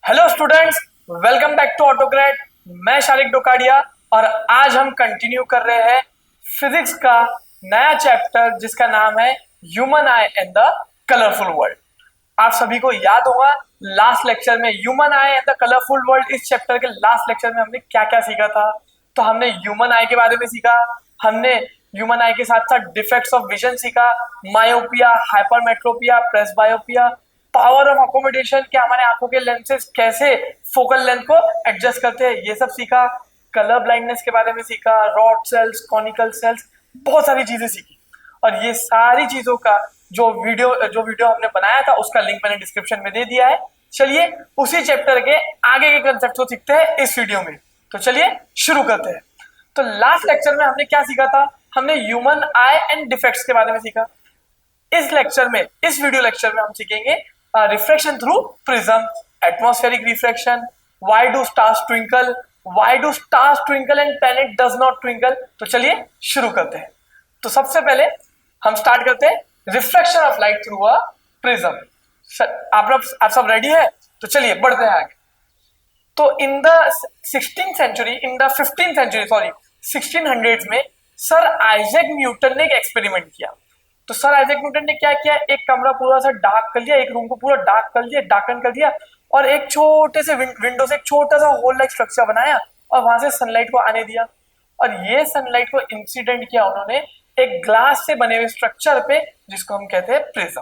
Hello students, welcome back to Autograde. मैं शारिक डोकाडिया और आज हम कंटिन्यू कर रहे हैं फिजिक्स का नया चैप्टर जिसका नाम है human I and the colourful world. आप सभी को याद होगा लास्ट लेक्चर में human I and the colourful world, इस चैप्टर के लास्ट लेक्चर में हमने क्या क्या सीखा था। तो हमने ह्यूमन आई के बारे में सीखा, हमने ह्यूमन आई के साथ साथ डिफेक्ट्स ऑफ विजन सीखा, myopia, hypermetropia, presbyopia, power of accommodation, कि हमारे आंखों के लेंसेज कैसे फोकल लेंथ को एडजस्ट करते हैं, ये सब सीखा। कलर ब्लाइंडनेस के बारे में सीखा, रॉड सेल्स, कॉनिकल सेल्स, बहुत सारी चीजें सीखी। और ये सारी चीजों का जो वीडियो हमने बनाया था उसका लिंक मैंने डिस्क्रिप्शन में दे दिया है। चलिए उसी चैप्टर के आगे के कंसेप्ट को सीखते हैं इस वीडियो में। तो चलिए शुरू करते हैं। तो लास्ट लेक्चर में हमने क्या सीखा था? हमने ह्यूमन आई एंड डिफेक्ट्स के बारे में सीखा। इस लेक्चर में, इस वीडियो लेक्चर में हम सीखेंगे refraction through prism, atmospheric refraction, why do stars twinkle, why do stars twinkle and planet does not twinkle. तो चलिए शुरू करते हैं। तो सबसे पहले हम स्टार्ट करते हैं refraction of light through a prism. आप सब रेडी है? तो चलिए बढ़ते हैं आगे। तो इन द 1600s में सर आइजैक न्यूटन ने एक एक्सपेरिमेंट किया। तो सर आइजैक न्यूटन ने क्या किया, एक कमरा पूरा सा डार्क कर लिया, एक रूम को पूरा डार्क कर लिया, डार्कन कर दिया, और एक छोटे से विंडो से एक छोटा सा होल लाइक स्ट्रक्चर बनाया और वहां से सनलाइट को आने दिया। और ये सनलाइट को इंसिडेंट किया उन्होंने एक ग्लास से बने हुए स्ट्रक्चर पे, जिसको हम कहते हैं प्रिज्म।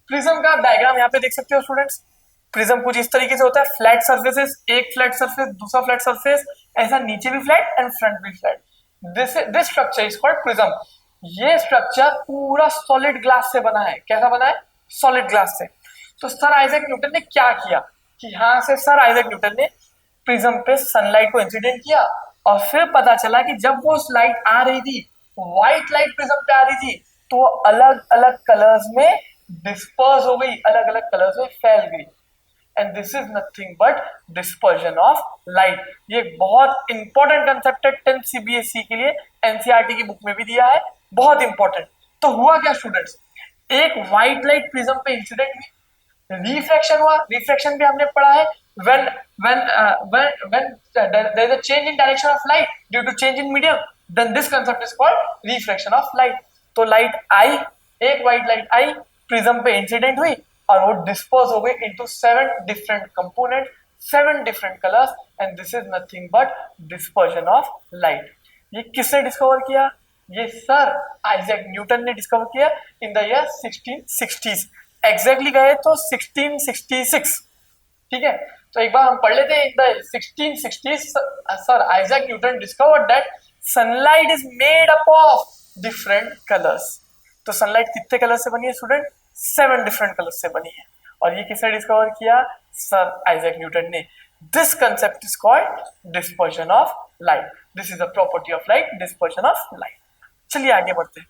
प्रिज्म का डायग्राम यहाँ पे देख सकते हो स्टूडेंट्स। प्रिज्म कुछ इस तरीके से होता है, फ्लैट सर्फेसेस, एक फ्लैट सर्फेस, दूसरा फ्लैट सर्फेस, ऐसा नीचे भी फ्लैट एंड फ्रंट भी flat. This structure is called prism. ये स्ट्रक्चर पूरा सॉलिड ग्लास से बना है। कैसा बना है? सॉलिड ग्लास से। तो सर आइजैक न्यूटन ने क्या किया कि यहाँ से सर आइजैक न्यूटन ने प्रिज्म पे सनलाइट को इंसिडेंट किया, और फिर पता चला कि जब वो लाइट आ रही थी, व्हाइट लाइट प्रिज्म पे आ रही थी, तो वो अलग अलग कलर्स में डिस्पर्स हो गई, अलग अलग कलर्स में फैल गई। And this is nothing but dispersion of light. ये बहुत इंपॉर्टेंट कंसेप्ट है 10th CBSE के लिए, एनसीईआरटी की बुक में भी दिया है, बहुत इंपॉर्टेंट। तो हुआ क्या स्टूडेंट्स, एक व्हाइट लाइट प्रिज्म पे इंसिडेंट हुई, रिफ्रैक्शन हुआ। रिफ्रैक्शन भी हमने पढ़ा है, when when there is a change in direction of light due to change in medium, then this concept is called refraction of light। तो लाइट आई, एक व्हाइट लाइट आई, prism पे इंसिडेंट हुई और वो डिस्पर्स हो गई into 7 different component, 7 different colours, and this is nothing but dispersion of light. ये किसने डिस्कवर किया? ये सर आइजैक न्यूटन ने डिस्कवर किया in the year 1660s। Exactly गए तो 1666। ठीक है, तो एक बार हम पढ़ लेते हैं। In the 1660s sir Isaac Newton discovered that sunlight is made up of different colours. तो सनलाइट कितने कलर से बनी है स्टूडेंट? 7 डिफरेंट कलर से बनी है। और ये किसने डिस्कवर किया? सर आइजैक न्यूटन ने। This concept is called dispersion of light. This is the property of light, dispersion of light. चलिए आगे बढ़ते हैं।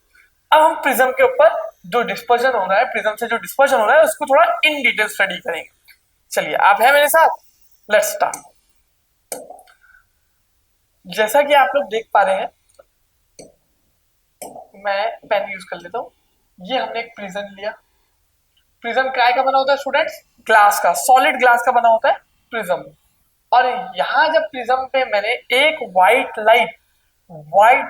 अब हम प्रिज्म के ऊपर जो डिस्पर्जन हो रहा है, प्रिज्म से जो डिस्पर्जन हो रहा है, उसको थोड़ा इन डिटेल स्टडी करेंगे। चलिए आप हैं मेरे साथ, लेट्स स्टार्ट। जैसा कि आप लोग देख पा रहे हैं, मैं पेन यूज कर लेता हूँ। ये हमने एक प्रिज्म लिया। प्रिज्म काय का बना होता है स्टूडेंट्स? ग्लास का, सॉलिड ग्लास का बना होता है प्रिज्म। और यहाँ जब प्रिज्म पे मैंने एक व्हाइट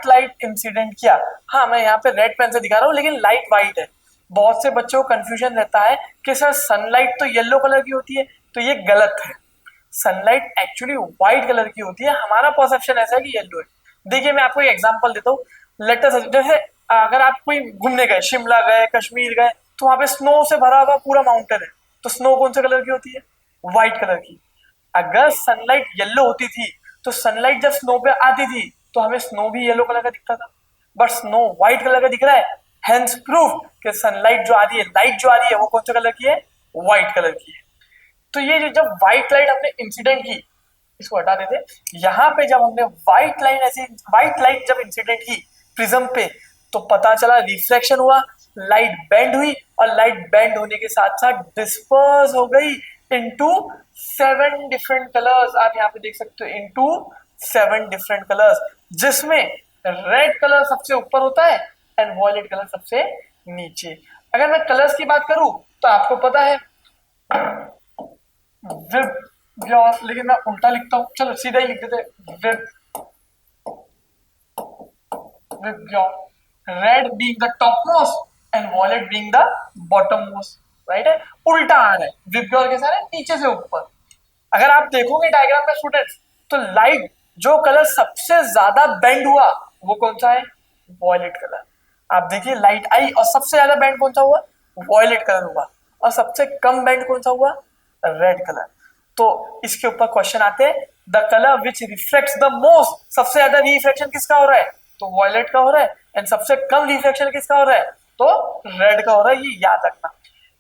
लाइट इंसिडेंट किया, हाँ मैं यहाँ पे रेड पेन से दिखा रहा हूँ लेकिन लाइट व्हाइट है। बहुत से बच्चों को कंफ्यूजन रहता है कि सर सनलाइट तो येलो कलर की होती है, तो ये गलत है। सनलाइट एक्चुअली व्हाइट कलर की होती है, हमारा परसेप्शन ऐसा है कि येलो है। देखिए मैं आपको एक एग्जांपल देता हूँ। जैसे अगर आप कोई घूमने गए, शिमला गए, कश्मीर गए, तो वहां पे स्नो से भरा हुआ पूरा माउंटेन है, तो स्नो कौन से कलर की होती है? व्हाइट कलर की। अगर सनलाइट येलो होती थी तो सनलाइट जब स्नो पे आती थी तो हमें स्नो भी येलो कलर का दिखता था, बट स्नो व्हाइट कलर का दिख रहा है। हेंस प्रूफ कि सनलाइट जो आ रही है, लाइट जो आ रही है, वो कौन से कलर की है? व्हाइट कलर की है। तो ये जो जब व्हाइट लाइट हमने इंसिडेंट की, इसको हटा देते, यहाँ पे जब हमने व्हाइट लाइट जब इंसिडेंट की प्रिज्म पे, तो पता चला रिफ्रैक्शन हुआ, लाइट बेंड हुई, और लाइट बेंड होने के साथ साथ डिस्पर्स हो गई इनटू 7 डिफरेंट कलर्स। आप यहाँ पे देख सकते हो, इनटू 7 डिफरेंट कलर्स, जिसमें रेड कलर सबसे ऊपर होता है एंड वॉयलेट कलर सबसे नीचे। अगर मैं कलर्स की बात करूं तो आपको पता है व्योर, लेकिन मैं उल्टा लिखता हूँ, चलो सीधा ही लिख देते, VIBGYOR, red being the top most and violet being the bottom most, right है, उल्टा आ रहा है, विब्योर कैसा है, नीचे से ऊपर। अगर आप देखोगे डायग्राम में स्टूडेंट्स, तो लाइट जो कलर सबसे ज्यादा बेंड हुआ वो कौन सा है, वॉयलेट कलर। आप देखिए लाइट आई और सबसे ज्यादा बेंड कौन सा हुआ, वॉयलेट कलर हुआ, और सबसे कम बेंड कौन सा हुआ, रेड कलर। तो इसके ऊपर क्वेश्चन आते हैं, the colour which reflects the most, सबसे ज्यादा रिफ्लेक्शन किसका हो रहा है, तो वॉयलेट का हो रहा है, एंड सबसे कम रिफ्लेक्शन किसका हो रहा है, तो रेड का हो रहा है, ये याद रखना।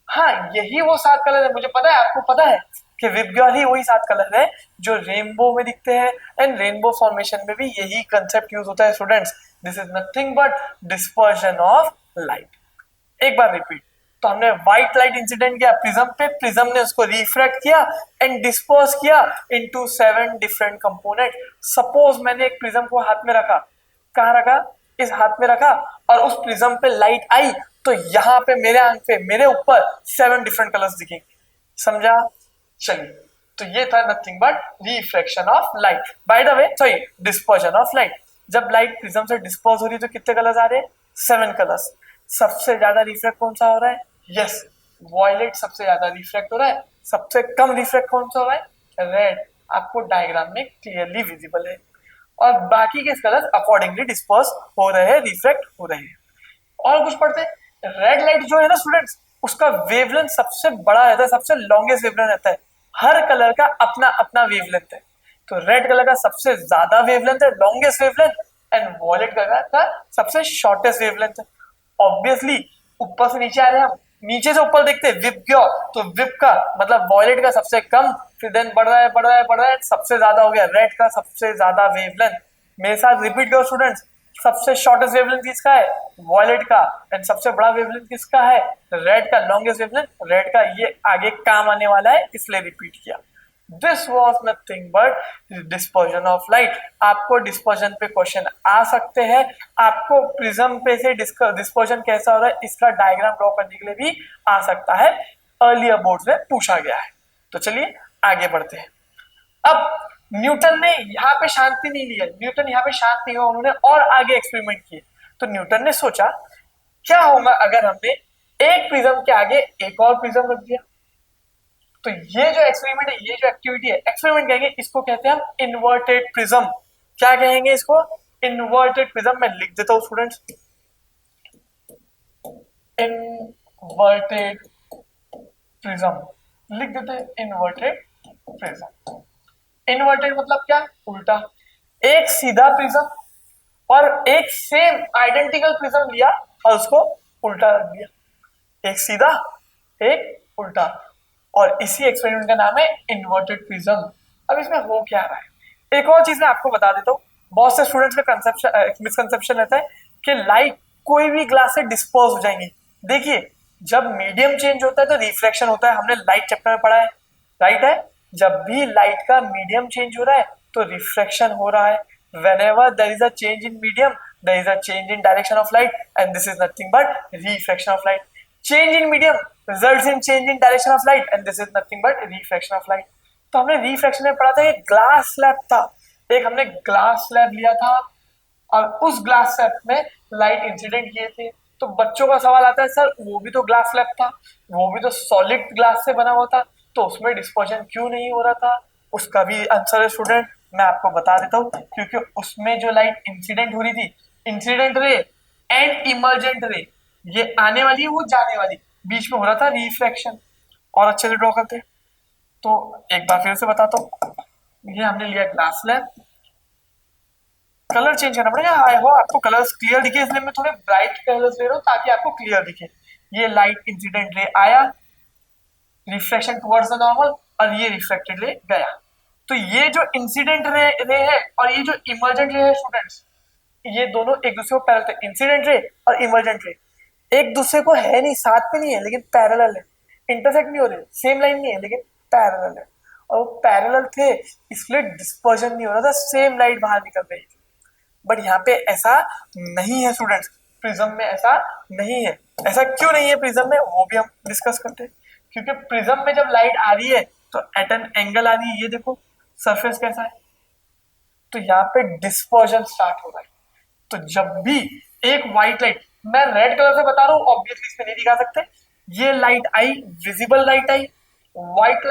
हाँ, यही वो 7 कलर है, मुझे पता है आपको पता है कि विबग्योर ही वही 7 कलर है जो रेनबो में दिखते हैं, एंड रेनबो फॉर्मेशन में भी यही कंसेप्ट यूज होता है students. This is nothing but dispersion of light. एक बार रिपीट, तो हमने व्हाइट लाइट इंसिडेंट किया प्रिज्म पे, प्रिज्म ने उसको रिफ्रैक्ट किया एंड डिस्पर्स किया इनटू 7 डिफरेंट कंपोनेंट। सपोज मैंने एक प्रिज्म को हाथ में रखा, कहाँ रखा, इस हाथ में रखा, और उस प्रिज्म पे लाइट आई, तो यहाँ पे मेरे आंख पे, मेरे ऊपर 7 डिफरेंट कलर्स दिखेंगे, समझा। चलिए, तो ये था nothing but refraction of light, by the way sorry dispersion of light. जब लाइट प्रिज्म से डिस्पर्स हो रही है तो कितने कलर्स आ रहे हैं, 7 कलर्स। सबसे ज्यादा रिफ्रैक्ट कौन सा हो रहा है, यस वॉयलेट सबसे ज्यादा रिफ्रैक्ट हो रहा है, सबसे कम रिफ्रैक्ट कौन सा हो रहा है, रेड, आपको डायग्राम में क्लियरली विजिबल है, और बाकी के कलर्स अकॉर्डिंगली डिस्पर्स हो रहे हैं, रिफ्रैक्ट हो रहे हैं। और कुछ पढ़ते हैं, रेड लाइट जो है ना स्टूडेंट्स, उसका वेवलेंथ सबसे बड़ा रहता है, सबसे लॉन्गेस्ट वेवलेंथ रहता है, हर कलर का अपना अपना वेवलेंथ है। तो रेड कलर का सबसे ज्यादा वेवलेंथ है, longest wavelength, and violet colour का सबसे शॉर्टेस्ट वेवलेंथ है। ऑब्वियसली ऊपर से नीचे आ रहे हैं हम, नीचे से ऊपर देखते हैं विबग्योर, तो विब का मतलब वॉयलेट का सबसे कम, फिर देन बढ़ रहा है बढ़ रहा है बढ़ रहा है, सबसे ज्यादा हो गया रेड का सबसे ज्यादा वेवलेंथ। मेरे साथ रिपीट करो स्टूडेंट्स, सबसे शॉर्टेस्ट वेवलेंथ किसका है, वॉयलेट का, एंड सबसे बड़ा वेवलेंथ किसका है, रेड का, लॉन्गेस्ट वेवलेंथ रेड का। ये आगे काम आने वाला है इसलिए रिपीट किया। This was nothing but dispersion of light. आपको डिस्पर्जन पे क्वेश्चन आ सकते हैं, आपको प्रिज्म पे से डिस्पर्जन कैसा हो रहा है इसका डायग्राम ड्रॉ करने के लिए भी आ सकता है, अर्लियर बोर्ड्स में पूछा गया है। तो चलिए आगे बढ़ते हैं। अब न्यूटन ने यहाँ पे शांति नहीं लिया, न्यूटन यहाँ पे शांत नहीं हुआ, उन्होंने और आगे एक्सपेरिमेंट किए। तो न्यूटन ने सोचा क्या होगा अगर हमने एक प्रिज्म के आगे एक और प्रिज्म रख दिया। तो ये जो एक्सपेरिमेंट है, ये जो एक्टिविटी है, एक्सपेरिमेंट कहेंगे, इसको कहते हैं हम इन्वर्टेड प्रिज्म। क्या कहेंगे इसको, इन्वर्टेड प्रिज्म। मैं लिख देता हूं स्टूडेंट्स, इन्वर्टेड प्रिज्म लिख देते हैं, इन्वर्टेड प्रिज्म। इन्वर्टेड मतलब क्या, उल्टा। एक सीधा प्रिज्म और एक सेम आइडेंटिकल प्रिज्म लिया और उसको उल्टा रख दिया, एक सीधा एक उल्टा, और इसी एक्सपेरिमेंट का नाम है इन्वर्टेड प्रिज्म। अब इसमें हो क्या रहा है, एक और चीज मैं आपको बता देता हूँ। बहुत से स्टूडेंट्स का कंसेप्शन मिसकंसेप्शन रहता है कि लाइट कोई भी ग्लास से डिस्पोज हो जाएंगी। देखिए, जब मीडियम चेंज होता है तो रिफ्लेक्शन होता है, हमने लाइट चैप्टर में पढ़ा है, राइट है। जब भी लाइट का मीडियम चेंज हो रहा है तो रिफ्लेक्शन हो रहा है। whenever there is a change in medium, there is a change in direction of light, and this is nothing but refraction of light. Change in medium results in change in direction of light, and this is nothing but refraction of light. तो हमने refraction में पढ़ा था, एक glass slab था, एक हमने glass slab लिया था और उस ग्लास स्लैब में लाइट इंसिडेंट किए थे। तो बच्चों का सवाल आता है, सर वो भी तो ग्लास स्लैब था, वो भी तो सॉलिड ग्लास से बना हुआ था, तो उसमें डिस्पर्शन क्यों नहीं हो रहा था। उसका भी आंसर है स्टूडेंट, मैं आपको बता देता हूँ, क्योंकि उसमें जो लाइट इंसिडेंट हो रही थी, इंसिडेंट रे एंड इमर्जेंट रे, ये आने वाली है वो जाने वाली, बीच में हो रहा था रिफ्रैक्शन। और अच्छे से ड्रॉ करते, तो एक बार फिर से बताता हूँ, ये हमने लिया ग्लास स्लैब, कलर चेंज करना पड़ेगा, आई होप आपको कलर्स क्लियर दिखे, इसलिए मैं थोड़े ब्राइट कलर्स ले रहा हूँ ताकि आपको क्लियर दिखे। ये लाइट इंसिडेंट रे आया, रिफ्लेक्शन टुवर्ड्स द नॉर्मल, और ये रिफ्लेक्टेड रे गया। तो ये जो इंसिडेंट रे है और ये जो इमर्जेंट रे है स्टूडेंट्स, ये दोनों एक दूसरे को पैरेलल थे, इंसिडेंट रे और इमर्जेंट रे एक दूसरे को है नहीं, साथ में नहीं है, लेकिन पैरेलल है, इंटरसेक्ट नहीं हो रहे, सेम लाइन नहीं है, लेकिन पैरेलल है। और वो पैरेलल थे इसलिए डिस्पर्जन नहीं हो रहा था, सेम लाइट बाहर निकल रही थी। बट यहाँ पे ऐसा नहीं है स्टूडेंट्स, प्रिज्म में ऐसा नहीं है। ऐसा क्यों नहीं है प्रिज्म में, वो भी हम डिस्कस करते हैं। क्योंकि प्रिज्म में जब लाइट आ रही है तो एट एन एंगल आ रही है, ये देखो सरफेस कैसा है, तो यहाँ पे डिस्पर्जन स्टार्ट हो रहा है। तो जब भी एक व्हाइट लाइट, मैं रेड कलर से बता रहा हूँ, ऑब्वियसली इसमें नहीं दिखा सकते, ये लाइट आई, विजिबल लाइट आई, white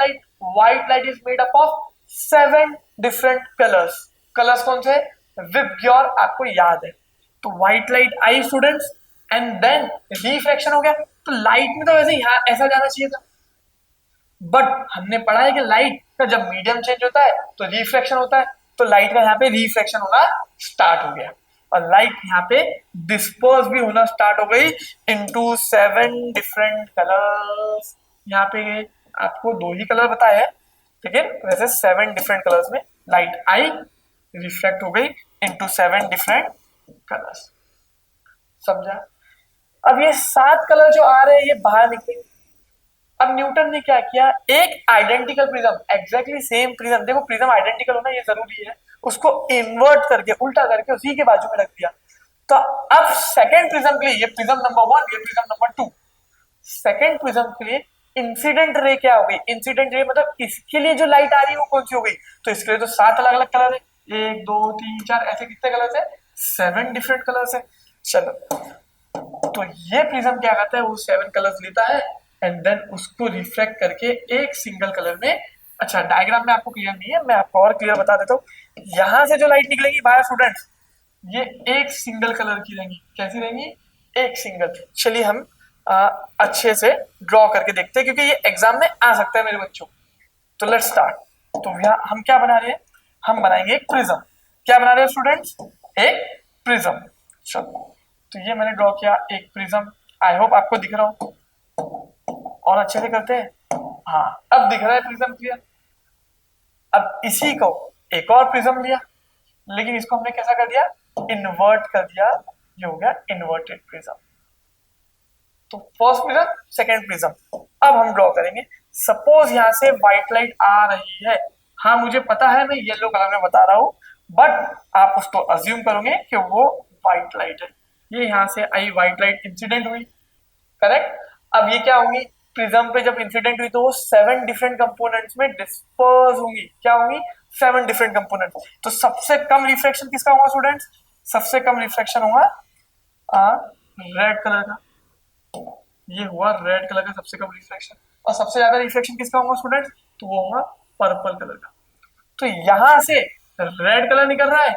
light is made up of 7 different colours. Colours कौन से? विबग्योर, आपको याद है। तो व्हाइट लाइट आई स्टूडेंट्स, एंड देन रिफ्रैक्शन हो गया। तो लाइट में तो वैसे यहाँ ऐसा जाना चाहिए था, बट हमने पढ़ा है कि लाइट का जब मीडियम चेंज होता है तो रिफ्रैक्शन होता है, तो लाइट का यहाँ पे रिफ्रैक्शन होना स्टार्ट हो गया और लाइट यहाँ पे डिस्पर्स भी होना स्टार्ट हो गई इनटू 7 डिफरेंट कलर्स। यहाँ पे आपको 2 ही कलर बताया है, लेकिन वैसे 7 डिफरेंट कलर्स में लाइट आई, रिफ्लेक्ट हो गई इनटू 7 डिफरेंट कलर्स। समझा? अब ये 7 कलर जो आ रहे हैं ये बाहर निकलेंगे। अब न्यूटन ने क्या किया, एक identical prism, exactly same prism, देखो प्रिज्म आइडेंटिकल होना ये जरूरी है, उसको इन्वर्ट करके, उल्टा करके उसी के बाजू में रख दिया। तो अब सेकंड प्रिज्म के लिए, ये प्रिज्म नंबर 1, ये प्रिज्म नंबर 2, सेकंड प्रिज्म के लिए इंसिडेंट रे क्या हो गई? इंसिडेंट रे मतलब इसके लिए जो लाइट आ रही है वो कौन सी हो गई? तो इसके लिए तो 7 अलग अलग कलर है, 1 2 3 4 ऐसे कितने कलर्स है? 7 डिफरेंट कलर्स है। चलो, तो ये प्रिज्म क्या करता है, वो 7 कलर्स लेता है एंड देन उसको रिफ्लेक्ट करके एक सिंगल कलर में, अच्छा डायग्राम में आपको क्लियर नहीं है, मैं आपको और क्लियर बता देता हूँ। यहां से जो लाइट निकलेगी बाहर स्टूडेंट्स, ये एक सिंगल कलर की रहेंगी। कैसी रहेंगी? एक सिंगल। चलिए हम अच्छे से ड्रॉ करके देखते हैं, क्योंकि ये एग्जाम में आ सकता है मेरे बच्चों। तो लेट्स स्टार्ट। तो यहाँ हम क्या बना रहे हैं? हम बनाएंगे एक प्रिज्म। क्या बना रहे हैं स्टूडेंट्स? एक प्रिज्म। चलो, तो ये मैंने ड्रॉ किया एक प्रिज्म। आई होप आपको दिख रहा हो, और अच्छे से करते हैं। हाँ, अब दिख रहा है प्रिज्म क्लियर। अब इसी को एक और प्रिज्म लिया, लेकिन इसको हमने कैसा कर दिया? इन्वर्ट कर दिया। ये हो गया इन्वर्टेड प्रिज्म। तो फर्स्ट प्रिज्म, सेकंड प्रिज्म। अब हम ड्रॉ करेंगे। सपोज यहां से व्हाइट लाइट आ रही है, हाँ मुझे पता है मैं येलो कलर में बता रहा हूं, बट आप उसको अज्यूम करोगे कि वो व्हाइट लाइट है। ये यहां से आई, व्हाइट लाइट इंसिडेंट हुई, करेक्ट। अब ये क्या होंगी? प्रिज्म पे जब इंसिडेंट हुई तो वो 7 डिफरेंट कंपोनेंट्स में डिस्पर्स होंगी। क्या होंगी? 7 डिफरेंट कंपोनेंट्स। तो सबसे कम रिफ्लेक्शन किसका होगा स्टूडेंट्स? सबसे कम रिफ्लेक्शन होगा रेड कलर का। ये हुआ रेड कलर का सबसे कम रिफ्लेक्शन। और सबसे ज्यादा रिफ्लेक्शन किसका होगा स्टूडेंट्स? तो वो होगा पर्पल कलर का। तो यहां से रेड कलर निकल रहा है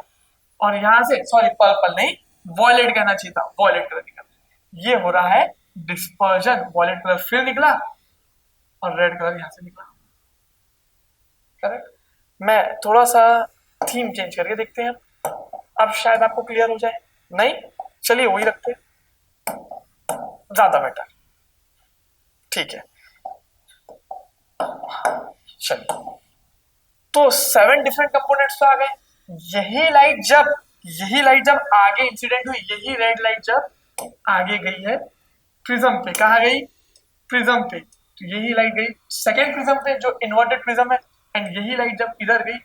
और यहां से, सॉरी पर्पल नहीं, वॉयलेट कहना चाहिए था, वॉयलेट कलर निकल रहा है। ये हो रहा है डिस्पर्जन। वॉयलेट कलर फिर निकला और रेड कलर यहां से निकला, करेक्ट। मैं थोड़ा सा थीम चेंज करके देखते हैं, अब शायद आपको क्लियर हो जाए। नहीं, चलिए वही रखते हैं, ज्यादा बेटर। ठीक है, चलिए। तो 7 डिफरेंट कंपोनेंट्स तो आ गए। यही लाइट जब आगे इंसिडेंट हुई, यही रेड लाइट जब आगे गई है प्रिज्म पे, कहा गई? प्रिज्म पे। तो यही लाइट गई सेकेंड प्रिज्म पे जो इन्वर्टेड प्रिज्म है, एंड यही लाइट जब इधर गई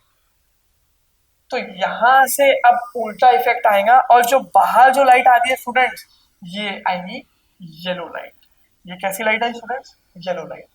तो यहां से अब उल्टा इफेक्ट आएगा, और जो बाहर जो लाइट आ रही है स्टूडेंट्स, ये आएगी येलो लाइट। ये कैसी लाइट आई स्टूडेंट्स? Yellow light.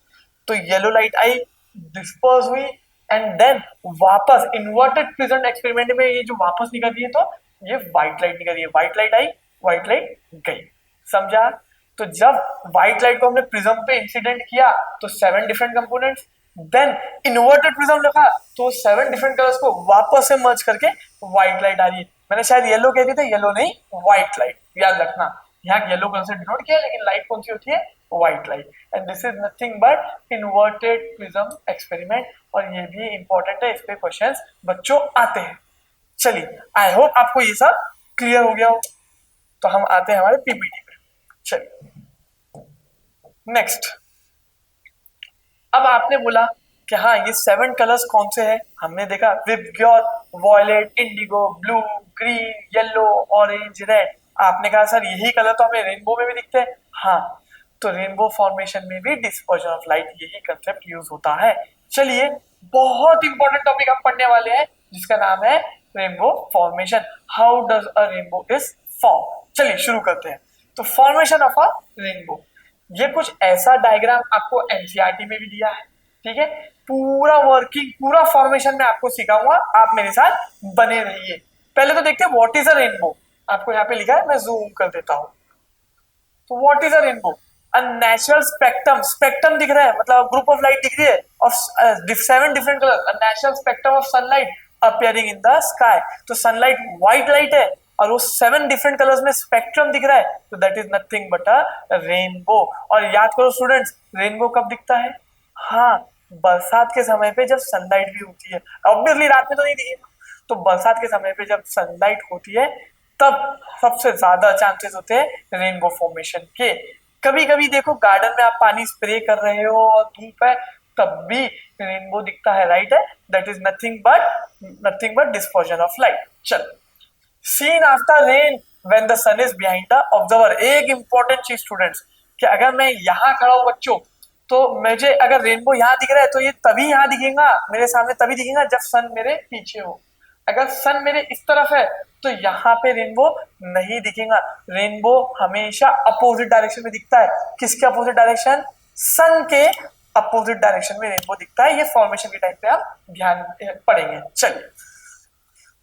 तो येलो लाइट आई, डिस्पर्स हुई, एंड देन वापस इन्वर्टेड प्रिज्म एक्सपेरिमेंट में ये जो वापस निकल रही है, तो ये व्हाइट लाइट निकल रही है। व्हाइट लाइट आई, व्हाइट लाइट गई। समझा? तो जब व्हाइट लाइट को हमने प्रिज्म पे इंसिडेंट किया तो 7 different components, then inverted prism रखा तो 7 डिफरेंट कलर्स को वापस से मर्ज करके व्हाइट लाइट आ रही है। मैंने शायद येलो कह दिया था, येलो नहीं, व्हाइट लाइट, याद रखना। यहाँ येलो कलर से डिनोट किया, लेकिन लाइट कौन सी होती है? White light. And this is nothing but inverted prism experiment, और ये भी इंपॉर्टेंट है, इस पे क्वेश्चंस बच्चों आते हैं। चलिए, आई होप आपको ये सब क्लियर हो गया हो। तो हम आते हैं हमारे पीपीटी पे। चलिए नेक्स्ट। अब आपने बोला कि हाँ ये 7 कलर्स कौन से हैं? हमने देखा VIBGYOR, violet, indigo, blue, green, yellow, orange, red. आपने कहा सर यही कलर तो हमें रेनबो में भी दिखते हैं। हाँ, तो रेनबो फॉर्मेशन में भी डिस्पर्जन ऑफ लाइट यही कंसेप्ट यूज होता है। चलिए, बहुत इंपॉर्टेंट टॉपिक हम पढ़ने वाले हैं जिसका नाम है rainbow formation. How does a rainbow is form? चलिए शुरू करते हैं। तो फॉर्मेशन ऑफ अ रेनबो, ये कुछ ऐसा डायग्राम आपको एनसीईआरटी में भी दिया है, ठीक है। पूरा वर्किंग, पूरा फॉर्मेशन में आपको सिखाऊंगा, आप मेरे साथ बने रहिए। पहले तो देखते हैं व्हाट इज अ रेनबो। आपको यहाँ पे लिखा है, मैं जूम कर देता हूँ। तो what is a rainbow? A natural spectrum, spectrum दिख रहा है मतलब ग्रुप ऑफ लाइट दिख रही है और 7 different colour, a natural spectrum of sunlight appearing in the sky. तो सनलाइट व्हाइट लाइट है और वो 7 डिफरेंट कलर्स में स्पेक्ट्रम दिख रहा है, तो that is nothing but a rainbow. और याद करो स्टूडेंट्स, रेनबो कब दिखता है? हाँ, बरसात के समय पे जब सनलाइट भी होती है। ऑब्वियसली रात में तो नहीं दिखेगा, तो बरसात के समय पे जब सनलाइट होती है तब सबसे ज्यादा चांसेस होते हैं रेनबो फॉर्मेशन के। कभी कभी देखो गार्डन में आप पानी स्प्रे कर रहे हो और धूप है, तब भी रेनबो दिखता है, राइट है? That is nothing but dispersion of light. चल, seen after rain when the sun is behind the observer. एक इंपॉर्टेंट चीज स्टूडेंट्स, कि अगर मैं यहाँ खड़ा हूँ बच्चों, तो मुझे अगर रेनबो यहाँ दिख रहा है तो ये तभी यहाँ दिखेगा मेरे सामने, तभी दिखेगा जब सन मेरे पीछे हो। अगर सन मेरे इस तरफ है तो यहाँ पे रेनबो नहीं दिखेगा। रेनबो हमेशा अपोजिट डायरेक्शन में दिखता है। किसके अपोजिट डायरेक्शन? सन के अपोजिट डायरेक्शन में रेनबो दिखता है। ये फॉर्मेशन के टाइप पे आप ध्यान पढ़ेंगे। चलिए,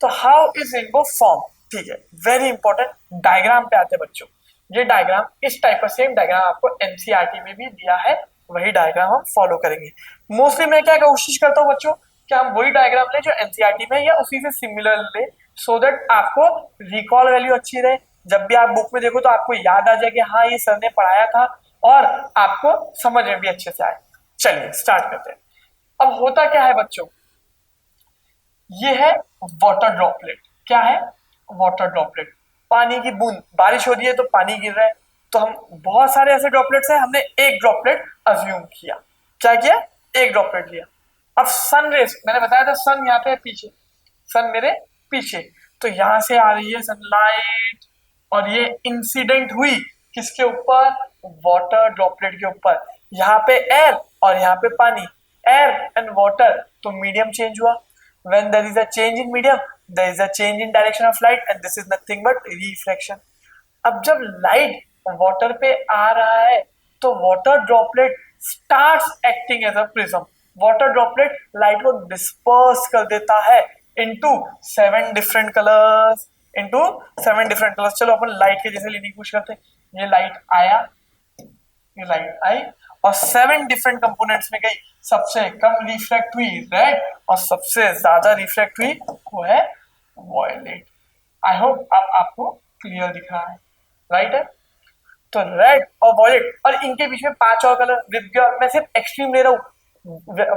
तो हाउ इज रेनबो फॉर्म? ठीक है, वेरी इंपॉर्टेंट। डायग्राम पे आते हैं बच्चों। ये डायग्राम, इस टाइप का सेम डायग्राम आपको एनसीईआरटी में भी दिया है, वही डायग्राम हम फॉलो करेंगे। मोस्टली मैं क्या कोशिश करता हूँ बच्चों कि हम वही डायग्राम ले जो एनसीईआरटी में या उसी से सिमिलर ले, सो दैट आपको रिकॉल वैल्यू अच्छी रहे। जब भी आप बुक में देखो तो आपको याद आ जाए कि हाँ ये सर ने पढ़ाया था, और आपको समझ में भी अच्छे से आए। चलिए स्टार्ट करते हैं। अब होता क्या है बच्चों, ये है वाटर ड्रॉपलेट। क्या है? वाटर ड्रॉपलेट, पानी की बूंद। बारिश हो रही है तो पानी गिर रहा है, तो हम बहुत सारे ऐसे ड्रॉपलेट्स हैं, हमने एक ड्रॉपलेट अज्यूम किया। क्या किया? एक ड्रॉपलेट लिया। अब सन रेस, मैंने बताया था सन यहाँ पे पीछे, सन मेरे पीछे, तो यहां से आ रही है सनलाइट और ये इंसिडेंट हुई किसके ऊपर? वाटर ड्रॉपलेट के ऊपर। यहाँ पे एयर और यहाँ पे पानी, एयर एंड वाटर, तो मीडियम चेंज हुआ। when there is a change in medium, there is a change in direction of light and this is nothing but refraction. अब जब लाइट वाटर पे आ रहा है तो water droplet starts acting as a prism. Water droplet light को disperse कर देता है into 7 different colours, into 7 different colours. चलो अपन लाइट के जैसे लेने की कोशिश करते हैं। ये लाइट आया, ये लाइट आई और 7 डिफरेंट कंपोनेंट्स में गई। सबसे कम रिफ्लेक्ट हुई रेड और सबसे ज्यादा रिफ्लेक्ट हुई वो है वॉयलेट। आई होप अब आपको क्लियर दिख रहा है, राइट है? तो रेड और वॉयलेट, और इनके बीच में 5 और कलर। विबग्योर, मैं सिर्फ एक्सट्रीम ले रहा हूँ,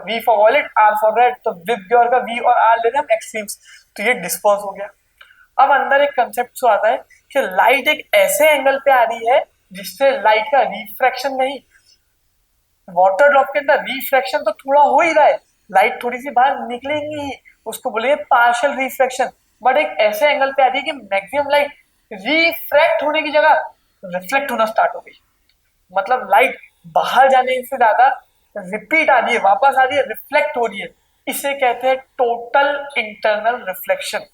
V for violet, R for red, तो विबग्योर का वी और आर ले रहे हैं हम एक्सट्रीम्स, तो ये डिस्पर्स हो गया। अब अंदर एक कंसेप्ट जो आता है कि लाइट एक ऐसे एंगल पे आ रही है जिससे लाइट का रिफ्रैक्शन नहीं, वाटर ड्रॉप के अंदर रिफ्रैक्शन तो थोड़ा हो ही रहा है, लाइट थोड़ी सी बाहर निकलेंगी ही, उसको बोलेंगे पार्शियल रिफ्रैक्शन। बट एक ऐसे एंगल पे आ रही है कि मैक्सिमम लाइट रिफ्रैक्ट होने की जगह रिफ्लेक्ट होना स्टार्ट हो गई। मतलब लाइट बाहर जाने से ज्यादा रिपीट आ रही है, वापस आ रही है, रिफ्लेक्ट हो रही है। इसे कहते हैं total internal reflection.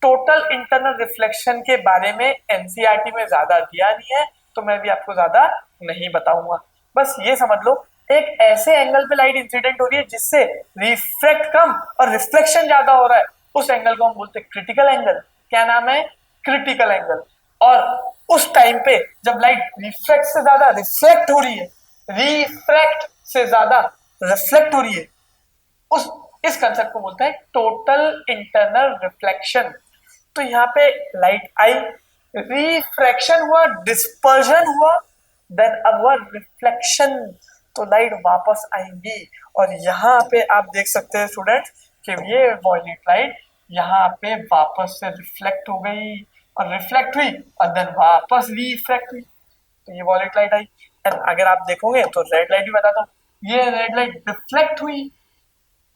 Total internal reflection के बारे में एनसीईआरटी में ज्यादा दिया नहीं है, तो मैं भी आपको ज्यादा नहीं बताऊंगा। बस ये समझ लो, एक ऐसे एंगल पे लाइट इंसिडेंट हो रही है जिससे रिफ्लेक्ट कम और रिफ्लेक्शन ज्यादा हो रहा है, उस एंगल को हम बोलते हैं क्रिटिकल एंगल। क्या नाम है? Critical angle. और उस टाइम पे जब लाइट रिफ्लेक्ट से ज्यादा रिफ्लेक्ट हो रही है, रिफ्रैक्ट से ज्यादा रिफ्लेक्ट हो रही है, उस इस कंसेप्ट को बोलते हैं टोटल इंटरनल रिफ्लेक्शन। तो यहाँ पे लाइट आई, रिफ्रैक्शन हुआ, डिस्पर्जन हुआ, देन अब हुआ रिफ्लेक्शन, तो लाइट वापस आएंगी। और यहाँ पे आप देख सकते हैं स्टूडेंट्स कि ये वॉयलेट लाइट यहाँ पे वापस से रिफ्लेक्ट हो गई और रिफ्लेक्ट हुई और देन वापस रिफ्रैक्ट हुई, तो ये वॉयलेट लाइट आई। एंड अगर आप देखोगे तो रेड लाइट भी बताता हूँ, ये रेड लाइट रिफ्लेक्ट हुई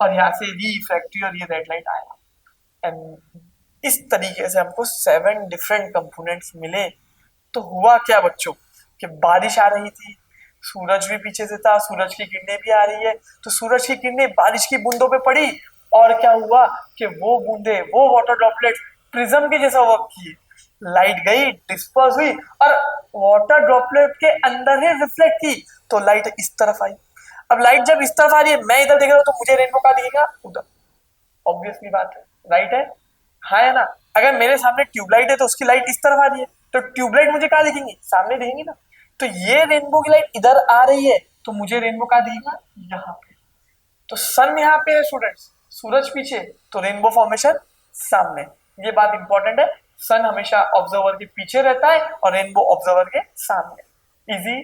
और यहाँ से रिफ्रैक्ट हुई और ये रेड लाइट आया। एंड इस तरीके से हमको 7 डिफरेंट कंपोनेंट्स मिले। तो हुआ क्या बच्चों कि बारिश आ रही थी, सूरज भी पीछे से था, सूरज की किरणें भी आ रही है, तो सूरज की किरणें बारिश की बूंदों पे पड़ी और क्या हुआ कि वो बूंदे, वो वाटर ड्रॉपलेट प्रिज्म के जैसा वर्क किए। लाइट गई, डिस्पर्स हुई और वाटर ड्रॉपलेट के अंदर ही रिफ्लेक्ट की, तो लाइट इस तरफ आई। अब लाइट जब इस तरफ आ रही है, मैं इधर देख रहा हूँ, तो मुझे रेनबो कहाँ दिखेगा? उधर। ऑब्वियसली बात है, राइट है, हाँ है ना। अगर मेरे सामने ट्यूबलाइट है तो उसकी लाइट इस तरफ आ रही है, तो ट्यूबलाइट मुझे कहाँ दिखेंगी? सामने दिखेंगी ना। तो ये रेनबो की लाइट इधर आ रही है, तो मुझे रेनबो कहाँ दिखेगा? यहाँ पे। तो सन यहाँ पे है स्टूडेंट्स, सूरज पीछे, तो रेनबो फॉर्मेशन सामने। ये बात इंपॉर्टेंट है, सन हमेशा ऑब्जर्वर के पीछे रहता है और रेनबो ऑब्जर्वर के सामने। Easy,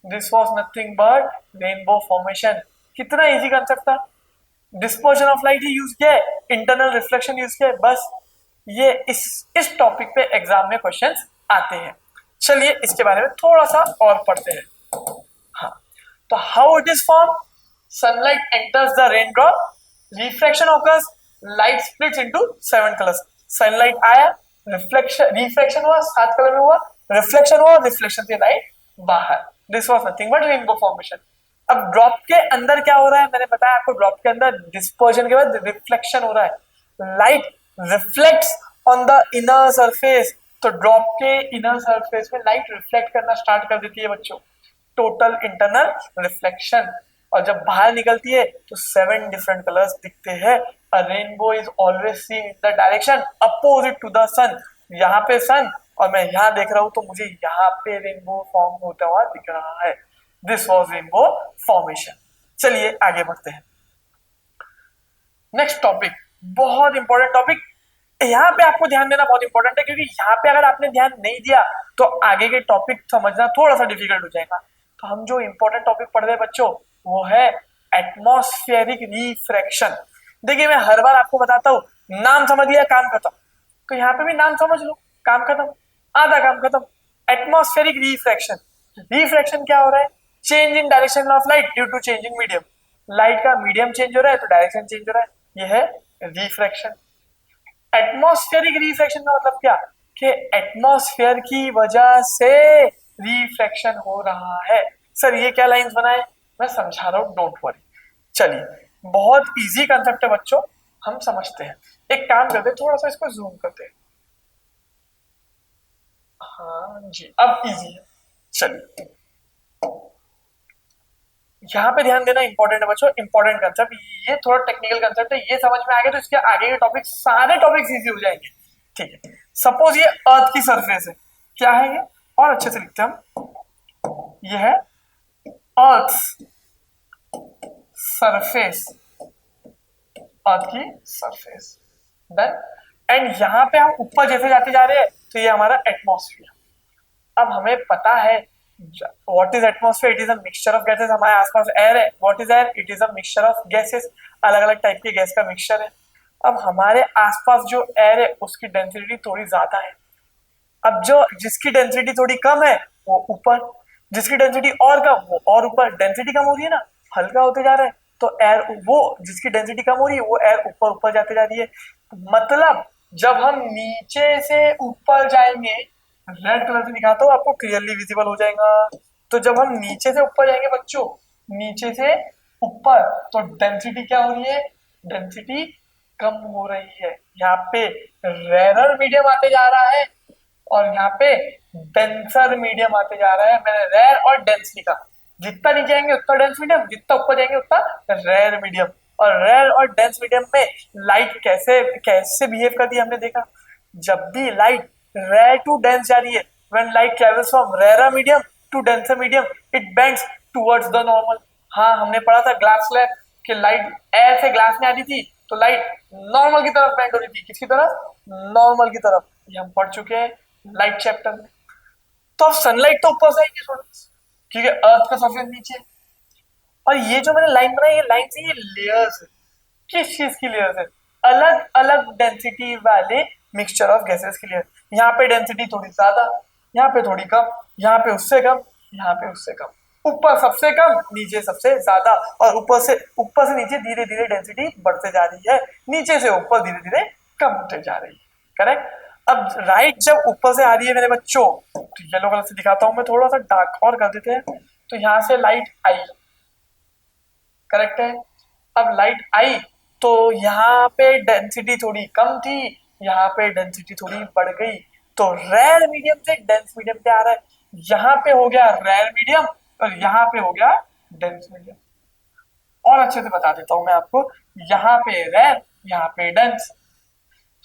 this was nothing but rainbow formation. कितना इजी कंसेप्ट था। Dispersion of light he use किया है, इंटरनल रिफ्लेक्शन यूज किया है, बस। ये इस टॉपिक पे एग्जाम में क्वेश्चंस आते हैं। चलिए इसके बारे में थोड़ा सा और पढ़ते हैं। हाँ, तो how it is form? Sunlight enters the raindrop, refraction occurs, light splits into 7 colours. Sunlight आया, रिफ्लेक्शन रिफ्रैक्शन हुआ, 7 कलर में हुआ, रिफ्लेक्शन हुआ, रिफ्लेक्शन से लाइट बाहर। This was nothing but rainbow formation. अब ड्रॉप के अंदर क्या हो रहा है? मैंने बताया आपको, ड्रॉप के अंदर डिस्पर्जन के बाद रिफ्लेक्शन हो रहा है, light reflects on the inner surface. तो ड्रॉप के इनर सरफेस में लाइट रिफ्लेक्ट करना स्टार्ट कर देती है बच्चों, टोटल इंटरनल रिफ्लेक्शन। और जब बाहर निकलती है तो 7 डिफरेंट कलर्स दिखते हैं। A rainbow is always seen in the direction opposite to the sun. यहाँ पे सन और मैं यहाँ देख रहा हूँ, तो मुझे यहाँ पे रेनबो फॉर्म होता हुआ दिख रहा है। This was rainbow formation. चलिए आगे बढ़ते हैं। नेक्स्ट टॉपिक, बहुत इंपॉर्टेंट टॉपिक। यहाँ पे आपको ध्यान देना बहुत इंपॉर्टेंट है, क्योंकि यहाँ पे अगर आपने ध्यान नहीं दिया तो आगे के टॉपिक समझना थोड़ा सा डिफिकल्ट हो जाएगा। तो हम जो इंपॉर्टेंट टॉपिक पढ़ रहे हैं बच्चों, वो है एटमॉस्फेरिक रिफ्रैक्शन। देखिए मैं हर बार आपको बताता हूँ, नाम समझ लिया काम खत्म। तो यहाँ पे भी नाम समझ लो, काम खत्म, आधा काम खत्म। Atmospheric refraction. रिफ्रैक्शन क्या हो रहा है? Change in direction of light due to change in medium. Light का मीडियम चेंज हो रहा है तो डायरेक्शन चेंज हो रहा है, यह है रिफ्रैक्शन। एटमॉस्फेरिक रिफ्रैक्शन का मतलब क्या? कि एटमॉस्फेयर की वजह से रिफ्रैक्शन हो रहा है। सर ये क्या लाइंस बनाए? मैं समझा रहा हूं, डोंट वरी। चलिए, बहुत इजी कंसेप्ट है बच्चों, हम समझते हैं। एक काम करते हैं, थोड़ा सा इसको जूम करते हैं। हाँ जी, अब इजी है। चलिए यहाँ पे ध्यान देना इंपॉर्टेंट है बच्चों, इंपॉर्टेंट कंसेप्ट। ये थोड़ा टेक्निकल कंसेप्ट है, ये समझ में आ गया तो इसके आगे के टॉपिक, सारे टॉपिक्स इजी हो जाएंगे। ठीक है, सपोज ये अर्थ की सरफेस है, क्या है ये? और अच्छे से लिखते हैं हम, ये है अर्थ सरफेस, अर्थ की सरफेस। डन। एंड यहाँ पे हम ऊपर जैसे जाते जा रहे हैं, तो ये हमारा एटमॉस्फेयर। अब हमें पता है what is atmosphere, it is a mixture of gases. हमारे आसपास एयर है, what is air, it is a mixture of gases, अलग अलग टाइप के गैस का मिक्सचर है। अब हमारे आसपास जो एयर है उसकी डेंसिटी थोड़ी ज्यादा है। अब जो जिसकी डेंसिटी थोड़ी कम है वो ऊपर, जिसकी डेंसिटी और कम वो और ऊपर। डेंसिटी कम हो रही है ना, हल्का होते जा रहा है, तो एयर, वो जिसकी डेंसिटी कम हो रही है वो एयर ऊपर ऊपर जाते जा रही है। मतलब जब हम नीचे से ऊपर जाएंगे, रेड कलर से दिखाता हूँ आपको, क्लियरली विजिबल हो जाएगा। तो जब हम नीचे से ऊपर जाएंगे बच्चों, नीचे से ऊपर, तो डेंसिटी क्या हो रही है? डेंसिटी कम हो रही है। यहाँ पे रेरर मीडियम आते जा रहा है और यहाँ पे डेंसर मीडियम आते जा रहा है। मैंने रेयर और डेंस लिखा, जितना नीचे जाएंगे उतना डेंस मीडियम, जितना ऊपर जाएंगे उतना रेयर मीडियम। और रेयर और डेंस मीडियम में लाइट कैसे कैसे बिहेव करती है हमने देखा। जब भी लाइट रेयर टू डेंस जा रही है, when light travels from rare medium to denser medium, it bends towards the normal. हाँ, हमने पढ़ा था ग्लास स्लैब कि लाइट एयर से ग्लास में आती थी तो लाइट नॉर्मल की तरफ बेंड हो रही थी। किसकी तरफ? नॉर्मल की तरफ। ये हम पढ़ चुके हैं लाइट चैप्टर में। तो अब सनलाइट तो ऊपर से आएगी स्टूडेंट्स, क्योंकि अर्थ का सरफेस नीचे है। और ये जो मैंने लाइन बनाई, ये लाइन से ये लेयर्स है। किस चीज की लेयर्स है? अलग अलग डेंसिटी वाले मिक्सचर ऑफ गैसेस की लेयर। यहाँ पे डेंसिटी थोड़ी ज्यादा, यहाँ पे थोड़ी कम, यहाँ पे उससे कम, यहाँ पे उससे कम। ऊपर सबसे कम, नीचे सबसे ज्यादा, और ऊपर से नीचे धीरे धीरे डेंसिटी बढ़ते जा रही है, नीचे से ऊपर धीरे धीरे कम होते जा रही है। करेक्ट। अब राइट जब ऊपर से आ रही है मेरे बच्चों, तो येलो कलर से दिखाता हूं मैं, थोड़ा सा डार्क और कर देते हैं। तो यहाँ से लाइट आई, करेक्ट है। अब लाइट आई तो यहाँ पे डेंसिटी थोड़ी कम थी, यहाँ पे डेंसिटी थोड़ी बढ़ गई। तो रेयर मीडियम से डेंस मीडियम पे आ रहा है। यहाँ पे हो गया रेयर मीडियम और यहाँ पे हो गया डेंस मीडियम। और अच्छे से बता देता हूं मैं आपको। यहाँ पे रेयर, यहाँ पे डेंस।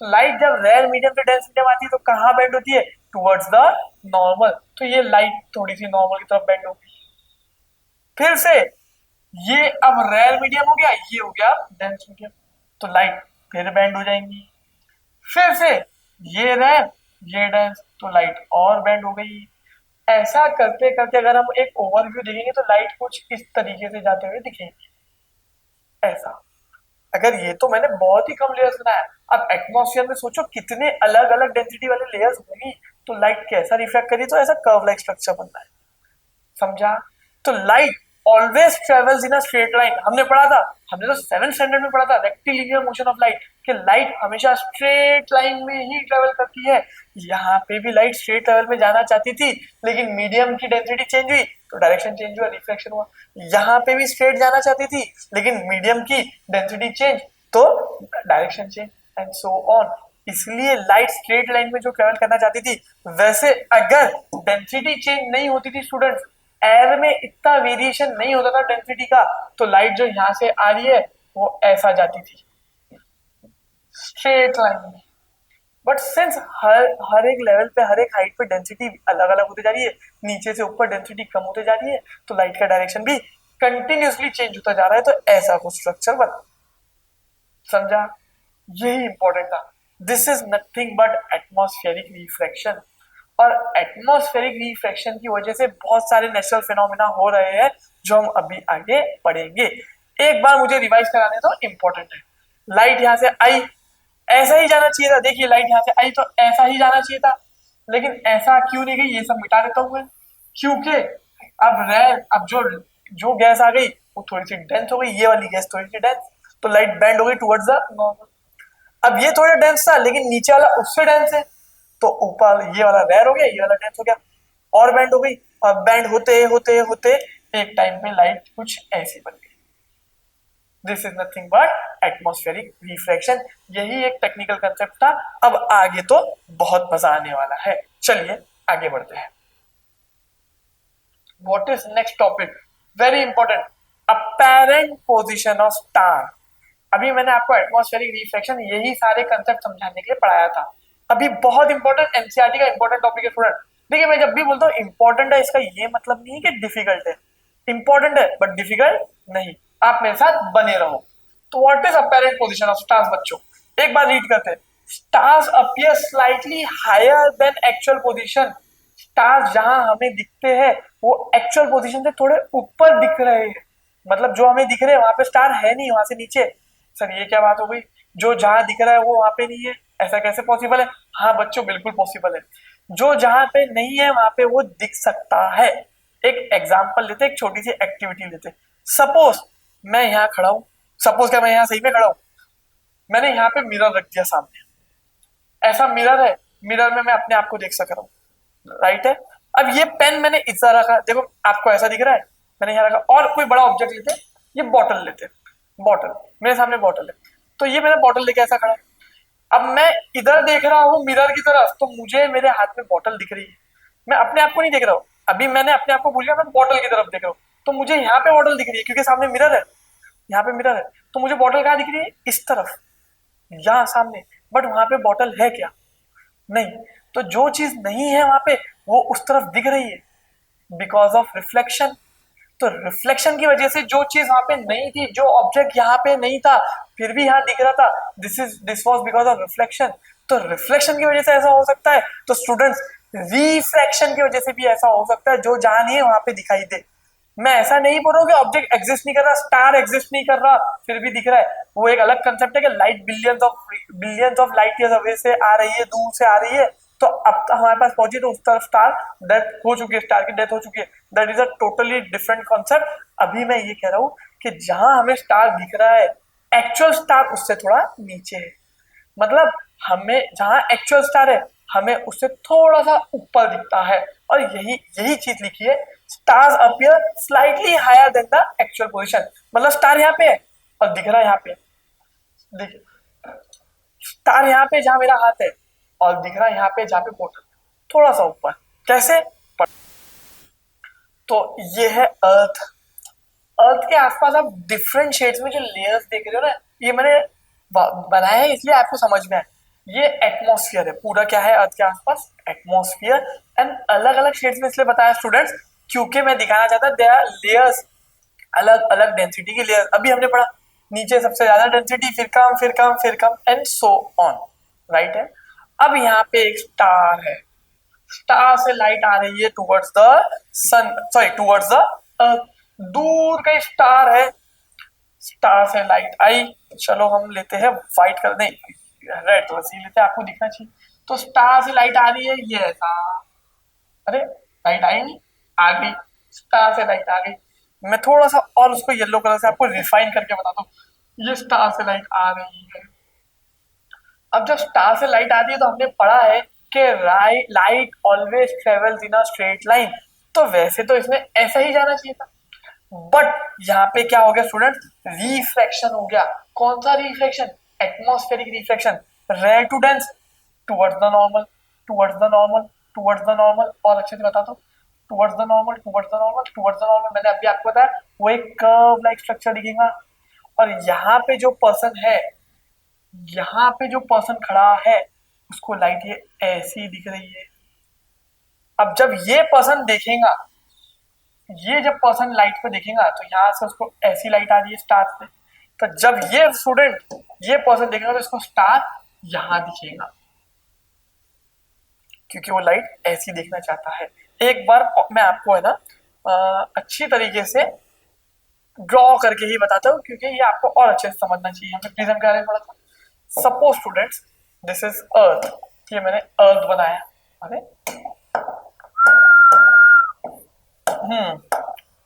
तो लाइट जब रेयर, मीडियम से डेंस मीडियम आती है तो कहाँ बेंड होती है? Towards the normal. तो ये लाइट थोड़ी सी नॉर्मल की तरफ बेंड होगी। फिर से ये अब रेयर मीडियम हो गया, ये हो गया डेंस मीडियम, तो लाइट फिर बेंड हो जाएंगी। फिर से ये रेयर, ये डेंस, तो लाइट और बेंड हो गई। ऐसा करते करते अगर हम एक ओवरव्यू देखेंगे तो लाइट कुछ इस तरीके से जाते हुए दिखेगी, ऐसा। अगर ये तो मैंने बहुत ही कम लेयर्स बनाया, अब एटमॉस्फेयर में सोचो कितने अलग अलग डेंसिटी वाले लेयर्स होंगी, तो लाइट कैसा रिफ्लेक्ट करी, तो ऐसा कर्व लाइक स्ट्रक्चर बनता है, समझा? तो light always travels in a straight line. हमने पढ़ा था, हमने तो 7th स्टैंडर्ड में पढ़ा था, रेक्टिलिनियर मोशन ऑफ लाइट, कि लाइट हमेशा स्ट्रेट लाइन में ही ट्रेवल करती है। यहाँ पे भी लाइट स्ट्रेट लेवल में जाना चाहती थी, लेकिन मीडियम की डेंसिटी चेंज हुई तो डायरेक्शन चेंज हुआ, रिफ्लेक्शन हुआ। यहाँ पे भी स्ट्रेट जाना चाहती थी, लेकिन मीडियम की डेंसिटी चेंज तो direction change, and so on. इसलिए लाइट स्ट्रेट लाइन में जो ट्रेवल करना चाहती थी, वैसे अगर डेंसिटी चेंज नहीं होती थी स्टूडेंट्स, एयर में इतना वेरिएशन नहीं होता था डेंसिटी का, तो लाइट जो यहाँ से आ रही है वो ऐसा जाती थी स्ट्रेट लाइन में। बट सिंस हर एक लेवल पे, हर एक हाइट पे डेंसिटी अलग अलग होती जा रही है, नीचे से ऊपर डेंसिटी कम होते जा रही है, तो लाइट का डायरेक्शन भी कंटिन्यूसली चेंज होता जा रहा है, तो ऐसा कुछ स्ट्रक्चर बना, समझा? यही इंपॉर्टेंट था। This is nothing but atmospheric refraction. और एटमॉस्फेरिक रिफ्रैक्शन की वजह से बहुत सारे नेचुरल फिनोमिना हो रहे हैं, जो हम अभी आगे पढ़ेंगे। एक बार मुझे रिवाइज कराने तो इंपॉर्टेंट है। लाइट यहां से आई, ऐसा ही जाना चाहिए था, देखिए लाइट यहां से आई तो ऐसा ही जाना चाहिए था, लेकिन ऐसा क्यों नहीं गई, ये सब मिटा देता हूं मैं। क्योंकि अब रेयर, अब जो जो गैस आ गई वो थोड़ी सी डेंस हो गई, ये वाली गैस थोड़ी सी डेंस, तो लाइट बैंड हो गई टुवर्ड्स द नॉर्मल। अब ये थोड़ा डेंस था, लेकिन नीचे वाला उससे डेंस है, तो ऊपर ये वाला रेयर हो गया, ये वाला डेंस हो गया, और बैंड हो गई। और बैंड होते होते होते एक टाइम पे लाइट कुछ ऐसी बन गई। This is nothing but atmospheric refraction. यही एक टेक्निकल कंसेप्ट था। अब आगे तो बहुत मजा आने वाला है, चलिए आगे बढ़ते हैं। What is next topic? Very important, apparent position of star. अभी मैंने आपको एटमॉस्फेरिक रिफ्लेक्शन यही सारे कंसेप्ट समझाने के लिए पढ़ाया था। अभी बहुत इंपॉर्टेंट एनसीईआरटी का इंपॉर्टेंट टॉपिक है स्टूडेंट। देखिए मैं जब भी बोलता हूँ इंपॉर्टेंट है, इसका ये मतलब नहीं है कि डिफिकल्ट है, इंपॉर्टेंट है बट डिफिकल्ट नहीं। आप मेरे साथ बने रहो। तो what is apparent position of stars बच्चों? एक बार रीड करते हैं। Stars appear slightly higher than actual position. Stars जहां हमें दिखते हैं वो एक्चुअल पोजीशन से थोड़े ऊपर दिख रहे हैं, मतलब जो हमें दिख रहे हैं वहां पे स्टार है नहीं, वहां से नीचे। सर ये क्या बात हो गई, जो जहां दिख रहा है वो वहां पे नहीं है, ऐसा कैसे पॉसिबल है? हाँ बच्चों बिल्कुल पॉसिबल है, जो जहां पे नहीं है वहां पे वो दिख सकता है। एक एग्जांपल लेते, एक छोटी सी एक्टिविटी लेते। सपोज मैं यहाँ खड़ा हूँ, सपोज क्या मैं यहाँ सही में खड़ा हूँ, मैंने यहाँ पे मिरर रख दिया सामने, ऐसा मिरर है, मिरर में मैं अपने आप को देख सक रहा हूँ, राइट है। अब ये पेन मैंने इतना रखा, देखो आपको ऐसा दिख रहा है, मैंने यहाँ रखा। और कोई बड़ा ऑब्जेक्ट लेते, ये बॉटल लेते, बॉटल मेरे सामने बॉटल है, तो ये मैंने बॉटल लेके ऐसा खड़ा। अब मैं इधर देख रहा हूँ मिरर की तरफ, तो मुझे मेरे हाथ में बॉटल दिख रही है, मैं अपने आप को नहीं देख रहा हूँ। अभी मैंने अपने आप को भूल गया, मैं बॉटल की तरफ देख रहा हूँ, तो मुझे यहाँ पे बॉटल दिख रही है क्योंकि सामने मिरर है, यहाँ पे मिरर है, तो मुझे बॉटल कहाँ दिख रही है? इस तरफ, यहाँ सामने। बट वहां पे बॉटल है क्या? नहीं। तो जो चीज नहीं है वहां पे वो उस तरफ दिख रही है, बिकॉज ऑफ रिफ्लेक्शन। तो रिफ्लेक्शन की वजह से जो चीज वहां पे नहीं थी, जो ऑब्जेक्ट यहाँ पे नहीं था फिर भी यहाँ दिख रहा था, this was because of reflection. तो रिफ्लेक्शन की वजह से ऐसा हो सकता है, तो स्टूडेंट्स रिफ्रैक्शन की वजह से भी ऐसा हो सकता है, जो जहां नहीं है वहां पे दिखाई दे। मैं ऐसा नहीं बोल रहा हूँ कि ऑब्जेक्ट एग्जिस्ट नहीं कर रहा, स्टार एग्जिस्ट नहीं कर रहा फिर भी दिख रहा है, वो एक अलग कंसेप्ट है कि light billions of light years away से आ रही है, दूर से आ रही है, तो अब हमारे पास पहुंची तो उस तरफ स्टार डेथ हो चुकी है, स्टार की डेथ हो चुकी है। That is a totally different concept. अभी मैं ये कह रहा हूँ कि जहां हमें स्टार दिख रहा है, एक्चुअल स्टार उससे थोड़ा नीचे है, मतलब हमें जहां एक्चुअल स्टार है हमें उससे थोड़ा सा ऊपर दिखता है। और यही यही चीज लिखी है, stars appear slightly higher than the actual position. मतलब स्टार यहाँ पे है और दिख रहा है यहाँ पे, देखिए स्टार यहाँ पे जहां मेरा हाथ है और दिख रहा है यहाँ पे जहां पे पोर्टल, थोड़ा सा ऊपर। कैसे? तो ये है अर्थ। अर्थ के आसपास आप डिफरेंट शेड्स में जो लेयर्स देख रहे हो ना, ये मैंने बनाया है इसलिए आपको समझ में आए। ये एटमॉस्फेयर है पूरा, क्या है अर्थ के आसपास, एटमॉस्फेयर। एंड अलग अलग शेड्स में इसलिए बताया स्टूडेंट्स क्योंकि मैं दिखाना चाहता दे आर लेयर्स, अलग अलग डेंसिटी की लेयर। अभी हमने पढ़ा नीचे सबसे ज्यादा डेंसिटी, फिर कम फिर कम फिर come and so on, right है। अब यहाँ पे एक स्टार है, स्टार से लाइट आ रही है towards the sun, sorry towards the earth. दूर का स्टार है, स्टार से लाइट आई, चलो हम लेते हैं व्हाइट कलर, नहीं रेड कलर से लेते हैं, आपको दिखना चाहिए। तो स्टार से लाइट आ रही है, ये ऐसा, अरे लाइट आई नहीं, आ गई, स्टार से लाइट आ गई। मैं थोड़ा सा और उसको येलो कलर से आपको रिफाइन करके बताता हूँ, ये स्टार से लाइट आ रही है। अब जब स्टार से लाइट आती है तो हमने पढ़ा है कि light always travels in a straight line, तो वैसे तो इसमें ऐसा ही जाना चाहिए था, बट यहाँ पे क्या हो गया स्टूडेंट, रिफ्रैक्शन हो गया। कौन सा refraction, atmospheric refraction, rare to dense towards the normal, towards the normal, towards the normal. और अच्छे से बता दो, towards the normal, towards the normal, towards the normal. मैंने अभी आपको बताया वो एक कर्व लाइक स्ट्रक्चर दिखेगा। और यहाँ पे जो पर्सन है, यहाँ पे जो पर्सन खड़ा है उसको लाइट ये ऐसी दिख रही है। अब जब ये पर्सन देखेगा, ये जब पर्सन लाइट पे देखेगा तो यहाँ से उसको ऐसी लाइट आ रही है स्टार से, तो जब ये स्टूडेंट ये पर्सन देखेगा तो इसको स्टार यहां दिखेगा, क्योंकि वो लाइट ऐसी देखना चाहता है। एक बार मैं आपको है ना अच्छी तरीके से ड्रॉ करके ही बताता हूँ, क्योंकि ये आपको और अच्छे से समझना चाहिए। हमें प्रिज्म के बारे में पढ़ा था। Suppose students this is earth, ये मैंने अर्थ बनाया, अरे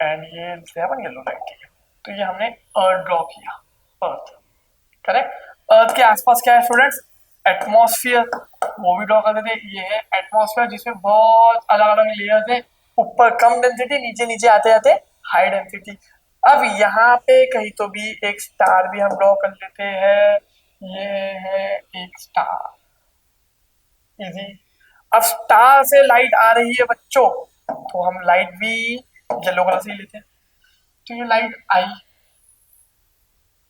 एंड ये सेवन येलो लाइट, ठीक है। तो ये हमने अर्थ ड्रॉ किया, अर्थ, करेक्ट। अर्थ के आसपास क्या है स्टूडेंट्स, एटमॉस्फेयर, वो भी ड्रॉ कर देते। ये है एटमॉस्फेयर जिसमें बहुत अलग अलग लेयर्स है, ऊपर कम डेंसिटी, नीचे नीचे आते आते हाई डेंसिटी। अब यहाँ पे कहीं तो भी एक स्टार भी हम ड्रॉ कर लेते हैं, ये है एक स्टार, इजी। अब स्टार से लाइट आ रही है बच्चों, तो हम लाइट भी येलो कलर से ही लेते हैं। तो ये light I,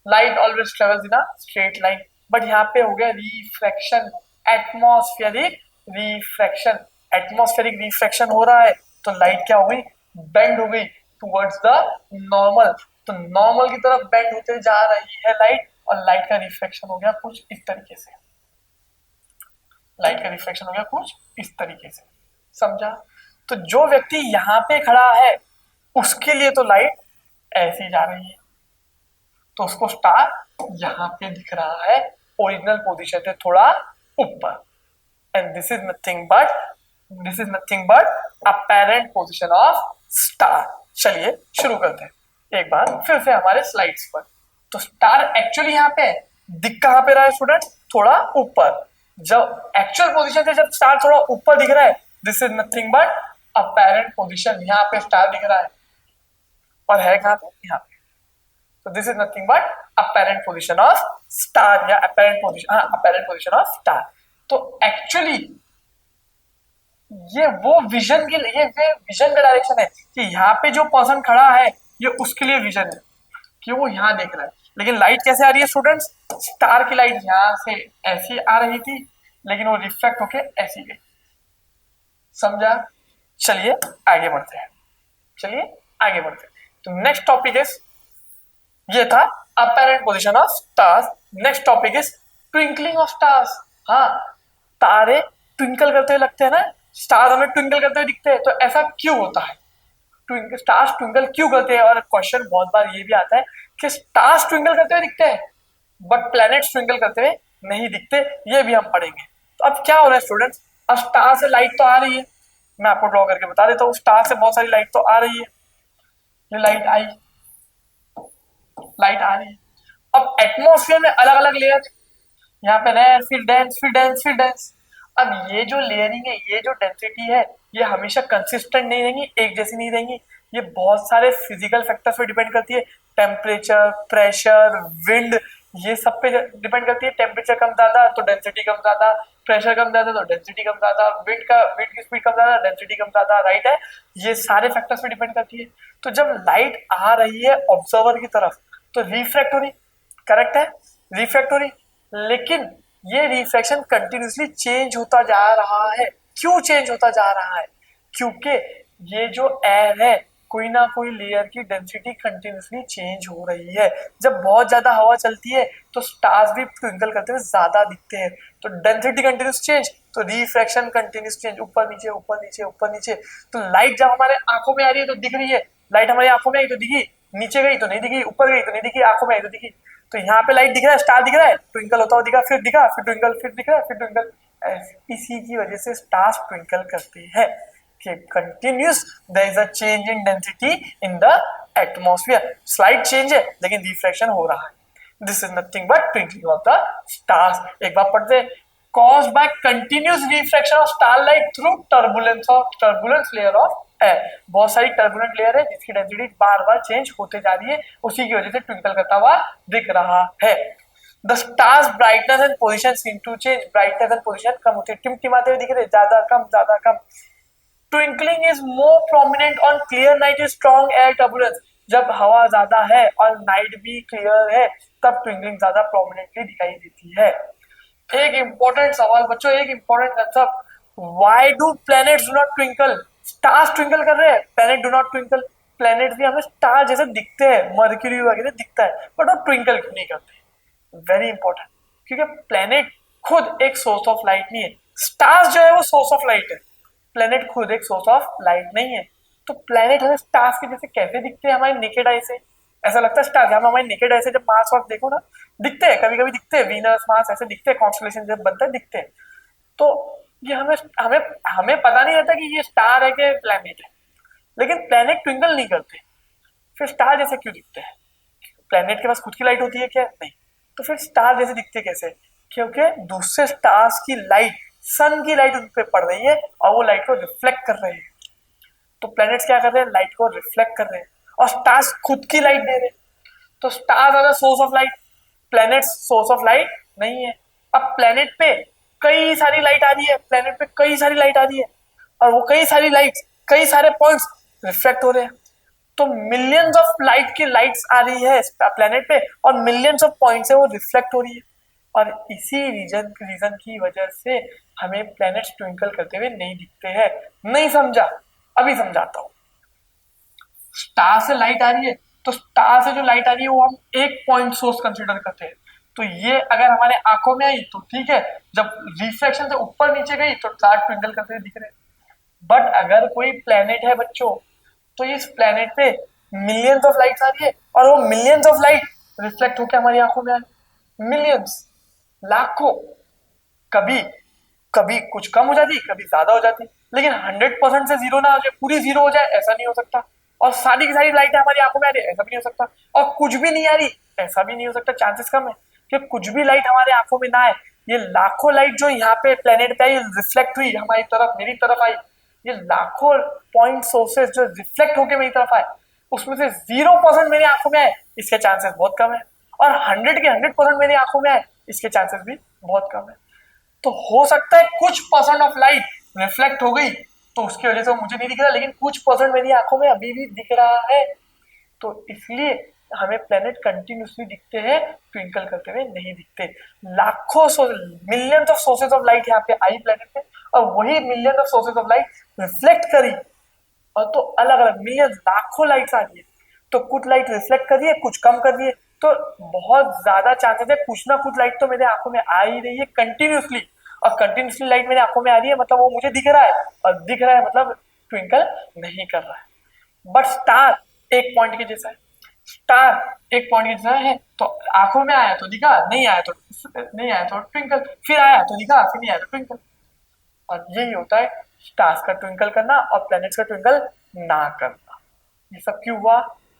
light always travels in a straight line, but यहाँ पे हो गया refraction, atmospheric refraction. Atmospheric refraction हो रहा है तो लाइट क्या हो गई, बेंड हो गई टुवर्ड्स द नॉर्मल, तो नॉर्मल की तरफ बेंड होते जा रही है लाइट, और लाइट का रिफ्रैक्शन हो गया कुछ इस तरीके से, लाइट का रिफ्रैक्शन हो गया कुछ इस तरीके से, समझा। तो जो व्यक्ति यहाँ पे खड़ा है उसके लिए तो लाइट ऐसी जा रही है, तो उसको स्टार यहाँ पे दिख रहा है, ओरिजिनल पोजीशन से थोड़ा ऊपर। And this is nothing but apparent position of star. चलिए शुरू करते हैं एक बार फिर से हमारे स्लाइड्स पर। तो स्टार एक्चुअली यहाँ पे दिख कहाँ पे रहा है स्टूडेंट, थोड़ा ऊपर। जब एक्चुअल पोजीशन से जब स्टार थोड़ा ऊपर दिख रहा है, this is nothing but apparent position, यहाँ पे स्टार दिख रहा है और है कहाँ पे, यहाँ पे। So this is nothing but apparent position of star या apparent position of star। तो एक्चुअली ये वो विजन के लिए, ये विजन का डायरेक्शन है कि यहाँ पे जो पर्सन खड़ा है ये उसके लिए विजन है कि वो यहाँ देख रहा है। लेकिन लाइट कैसे आ रही है स्टूडेंट्स, स्टार की लाइट यहाँ से ऐसी आ रही थी लेकिन वो रिफ्लेक्ट होके ऐसी गई, समझा। चलिए आगे बढ़ते हैं, तो नेक्स्ट टॉपिक इज, ये था apparent position of stars. Next topic is twinkling of stars. हाँ, तारे ट्विंकल करते हुए लगते हैं ना, स्टार्स हमें ट्विंकल करते हुए दिखते हैं, तो ऐसा क्यों होता है, स्टार्स ट्विंकल क्यों करते हैं। और क्वेश्चन बहुत बार ये भी आता है कि स्टार्स ट्विंकल करते हुए दिखते हैं बट प्लैनेट्स ट्विंकल करते हुए नहीं दिखते, ये भी हम पढ़ेंगे। तो अब क्या हो रहा है स्टूडेंट्स, अब स्टार से लाइट तो आ रही है, मैं आपको ड्रॉ करके बता देता हूँ। स्टार से बहुत सारी लाइट तो आ रही है, ये लाइट आई, लाइट आ रही है। अब एटमॉस्फेयर में अलग अलग लेयर, यहाँ पे रेयर, फिर डेंस, फिर डेंस, फिर डेंस। अब ये जो लेयरिंग है, ये जो डेंसिटी है, ये हमेशा कंसिस्टेंट नहीं रहेंगी, एक जैसी नहीं रहेंगी। ये बहुत सारे फिजिकल फैक्टर्स पे डिपेंड करती है, टेम्परेचर, प्रेशर, विंड, ये सब पे डिपेंड करती है। टेम्परेचर कम ज्यादा तो डेंसिटी कम ज्यादा, प्रेशर कम ज्यादा तो डेंसिटी कम ज्यादा, विंड की स्पीड कम ज्यादा, डेंसिटी कम ज्यादा, राइट है। ये सारे फैक्टर्स पे डिपेंड करती है। तो जब लाइट आ रही है ऑब्जर्वर की तरफ तो रिफ्रैक्ट हो रही, करेक्ट है, रिफ्रैक्ट हो रही, लेकिन ये रिफ्लेक्शन कंटिन्यूसली चेंज होता जा रहा है। क्यों चेंज होता जा रहा है? क्योंकि ये जो एयर है कोई ना कोई लेयर की डेंसिटी कंटिन्यूसली चेंज हो रही है। जब बहुत ज्यादा हवा चलती है तो स्टार्स भी ट्विंकल करते हुए ज्यादा दिखते हैं। तो डेंसिटी कंटिन्यूस चेंज तो रिफ्रैक्शन कंटिन्यूस चेंज, ऊपर नीचे ऊपर नीचे ऊपर नीचे। तो लाइट जब हमारे आंखों में आ रही है तो दिख रही है, लाइट हमारी आंखों में आई तो दिखी, नीचे गई तो नहीं दिखी, ऊपर गई तो नहीं दिखी, आंखों में आई तो दिखी। तो यहाँ पे लाइट दिख रहा है, स्टार दिख रहा है, ट्विंकल होता हुआ दिखा, फिर ट्विंकल, फिर दिख रहा है, फिर ट्विंकल। इसी की वजह से स्टार्स ट्विंकल करते हैं कि continuous there is a change in density in the atmosphere. Slight change है लेकिन रिफ्लेक्शन हो रहा है। This is nothing but twinkling of the stars. एक बार पढ़ते, caused by continuous refraction of starlight through turbulence layer of air। बहुत सारी टर्बुलेंट लेयर है जिसकी डेंसिटी बार बार चेंज होते जा रही है, उसी की वजह से ट्विंकल करता हुआ दिख रहा है। The stars brightness and position seem to change. Brightness and position कम होती है, टिमटिमाते हुए दिख रहे, ज्यादा कम ज्यादा कम। Twinkling is more prominent on clear night is strong air turbulence. जब हवा ज्यादा है और नाइट भी क्लियर है तब ट्विंकलिंग ज्यादा प्रोमिनेंटली दिखाई देती है। एक इंपॉर्टेंट सवाल बच्चों, एक important concept, why do planets do not twinkle? Stars twinkle कर रहे हैं, planet do not twinkle. Planet भी हमें स्टार जैसे दिखते हैं, मर्क्यूरी वगैरह दिखता है, बट वो ट्विंकल क्यों नहीं करते? वेरी इंपॉर्टेंट, क्योंकि प्लैनेट खुद एक सोर्स ऑफ लाइट नहीं है। स्टार्स जो है वो सोर्स ऑफ लाइट है, प्लैनेट खुद एक सोर्स ऑफ लाइट नहीं है। तो प्लैनेट हमें स्टार्स के जैसे कैसे दिखते हैं हमारे नेकेड आई से? ऐसा लगता है स्टार जब हमारे नेकेड आई से जब मार्स वार्स देखो ना, दिखते हैं, कभी कभी दिखते हैं, वीनस मार्स ऐसे दिखते हैं, कॉन्स्टलेशन जब बनता है दिखते हैं। तो ये हमें हमें हमें पता नहीं रहता कि ये स्टार है कि प्लैनेट है, लेकिन प्लैनेट ट्विंकल नहीं करते, फिर स्टार जैसे क्यों दिखते हैं? प्लैनेट के पास खुद की लाइट होती है क्या? नहीं। तो फिर स्टार जैसे दिखते कैसे? क्योंकि दूसरे स्टार्स की लाइट, सन की लाइट उन पे पड़ रही है और वो लाइट को रिफ्लेक्ट कर रहे हैं। तो प्लैनेट्स क्या कर रहे हैं? लाइट को रिफ्लेक्ट कर रहे हैं, और स्टार्स खुद की लाइट दे रहे हैं। तो stars are the source of light, planets source of light नहीं है। अब प्लैनेट पे कई सारी लाइट आ रही है, प्लैनेट पे कई सारी लाइट आ रही है, और वो कई सारी लाइट, कई सारे पॉइंट्स रिफ्लेक्ट हो रहे हैं। तो मिलियंस ऑफ लाइट की लाइट्स आ रही है प्लैनेट पे, और मिलियंस ऑफ पॉइंट्स है वो रिफ्लेक्ट हो रही है। और इसी रीजन की वजह से हमें प्लैनेट्स ट्विंकल करते हुए नहीं दिखते हैं। नहीं समझा? अभी समझाता हूँ। स्टार से लाइट आ रही है, तो स्टार से जो लाइट आ रही है वो हम एक पॉइंट सोर्स कंसीडर करते हैं। तो ये अगर हमारे आंखों में आई तो ठीक है, जब रिफ्लेक्शन से ऊपर नीचे गई तो स्टार ट्विंकल करते हुए दिख रहे हैं। बट अगर कोई प्लेनेट है बच्चों, तो इस प्लेनेट पे मिलियंस ऑफ लाइट्स आ रही है, और वो मिलियंस ऑफ लाइट रिफ्लेक्ट होकर हमारी आंखों में आ रही, मिलियंस, लाखों। कभी कभी कुछ कम हो जाती, कभी ज्यादा हो जाती, लेकिन 100% से जीरो ना हो जाए, पूरी जीरो हो जाए, ऐसा नहीं हो सकता। और सारी की सारी लाइटें हमारी आंखों में आ रही है, ऐसा भी नहीं हो सकता। और कुछ भी नहीं आ रही, ऐसा भी नहीं हो सकता, चांसेस कम है कि कुछ भी लाइट हमारे आंखों में ना आए। ये लाखों लाइट जो यहाँ पे प्लेनेट पे आई, रिफ्लेक्ट हुई हमारी तरफ, मेरी तरफ आई, ये लाखों पॉइंट सोर्सेस जो रिफ्लेक्ट होके मेरी तरफ आए, उसमें से 0% मेरी आंखों में आए, इसके चांसेस बहुत कम है। और 100 के 100% मेरी आंखों में आए, इसके चांसेस भी बहुत कम है। तो हो सकता है कुछ परसेंट ऑफ लाइट रिफ्लेक्ट हो गई तो उसकी वजह से मुझे नहीं दिख रहा, लेकिन कुछ परसेंट मेरी आंखों में अभी भी दिख रहा है। तो इसलिए हमें प्लेनेट कंटिन्यूसली दिखते हैं, ट्विंकल करते हुए नहीं दिखते। लाखों millions of sources of light यहाँ पे आई प्लेनेट पे, और वही million of sources of light reflect करी, और तो अलग अलग मिलियन लाखों लाइट्स आ रही है। तो कुछ लाइट रिफ्लेक्ट कर रही है, कुछ कम कर रही है, तो बहुत ज्यादा चांसेस है कुछ ना कुछ लाइट तो मेरे आंखों में आ ही रही है कंटिन्यूसली। और कंटिन्यूसली लाइट मेरे आंखों में आ रही है मतलब वो मुझे दिख रहा है, और दिख रहा है मतलब ट्विंकल नहीं कर रहा है। बट स्टार एक पॉइंट के जैसा है, स्टार एक पॉइंट के जैसा है, तो आंखों में आया तो दिखा, नहीं आया तो ट्विंकल, फिर आया तो दिखा, फिर नहीं आया तो ट्विंकल। और यही होता है स्टार्स का ट्विंकल करना और प्लैनेट्स का ट्विंकल ना करना। ये सब क्यों हुआ?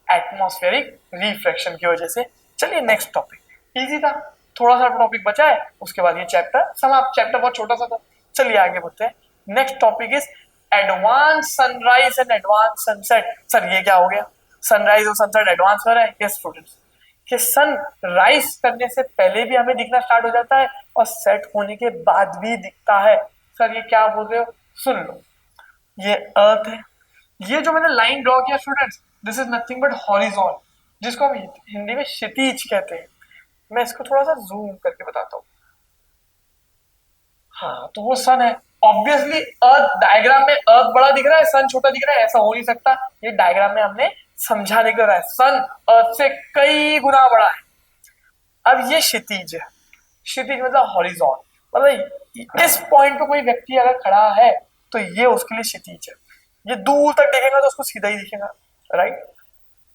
एटमॉस्फेरिक रिफ्रैक्शन की वजह से। चलिए नेक्स्ट टॉपिक, इजी था, थोड़ा सा टॉपिक बचा है, उसके बाद ये चैप्टर समाप्त। चैप्टर बहुत छोटा सा था, चलिए आगे बढ़ते हैं। Next topic is advance sunrise and advance sunset. Sir ये क्या हो गया? सनराइज और सनसेट एडवांस हो रहा है? यस स्टूडेंट्स, कि सन राइज करने से पहले भी हमें दिखना स्टार्ट हो जाता है और सेट होने के बाद भी दिखता है। सर ये क्या बोल रहे हो, सुन लो। ये अर्थ है, ये जो मैंने लाइन ड्रॉ किया students, this is nothing but horizon, जिसको हम हिंदी में क्षितिज कहते हैं। मैं इसको थोड़ा सा जूम करके बताता हूँ। हाँ तो वो सन है। ऑब्वियसली अर्थ डायग्राम में अर्थ बड़ा दिख रहा है, सन छोटा दिख रहा है, ऐसा हो नहीं सकता। ये डायग्राम में हमने समझाने को रहा है, सन अर्थ से कई गुना बड़ा है। अब ये क्षितिज है, क्षितिज मतलब हॉरिजॉन, मतलब इस पॉइंट पे कोई व्यक्ति अगर खड़ा है तो ये उसके लिए क्षितिज है। ये दूर तक देखेगा तो उसको सीधा ही दिखेगा, राइट।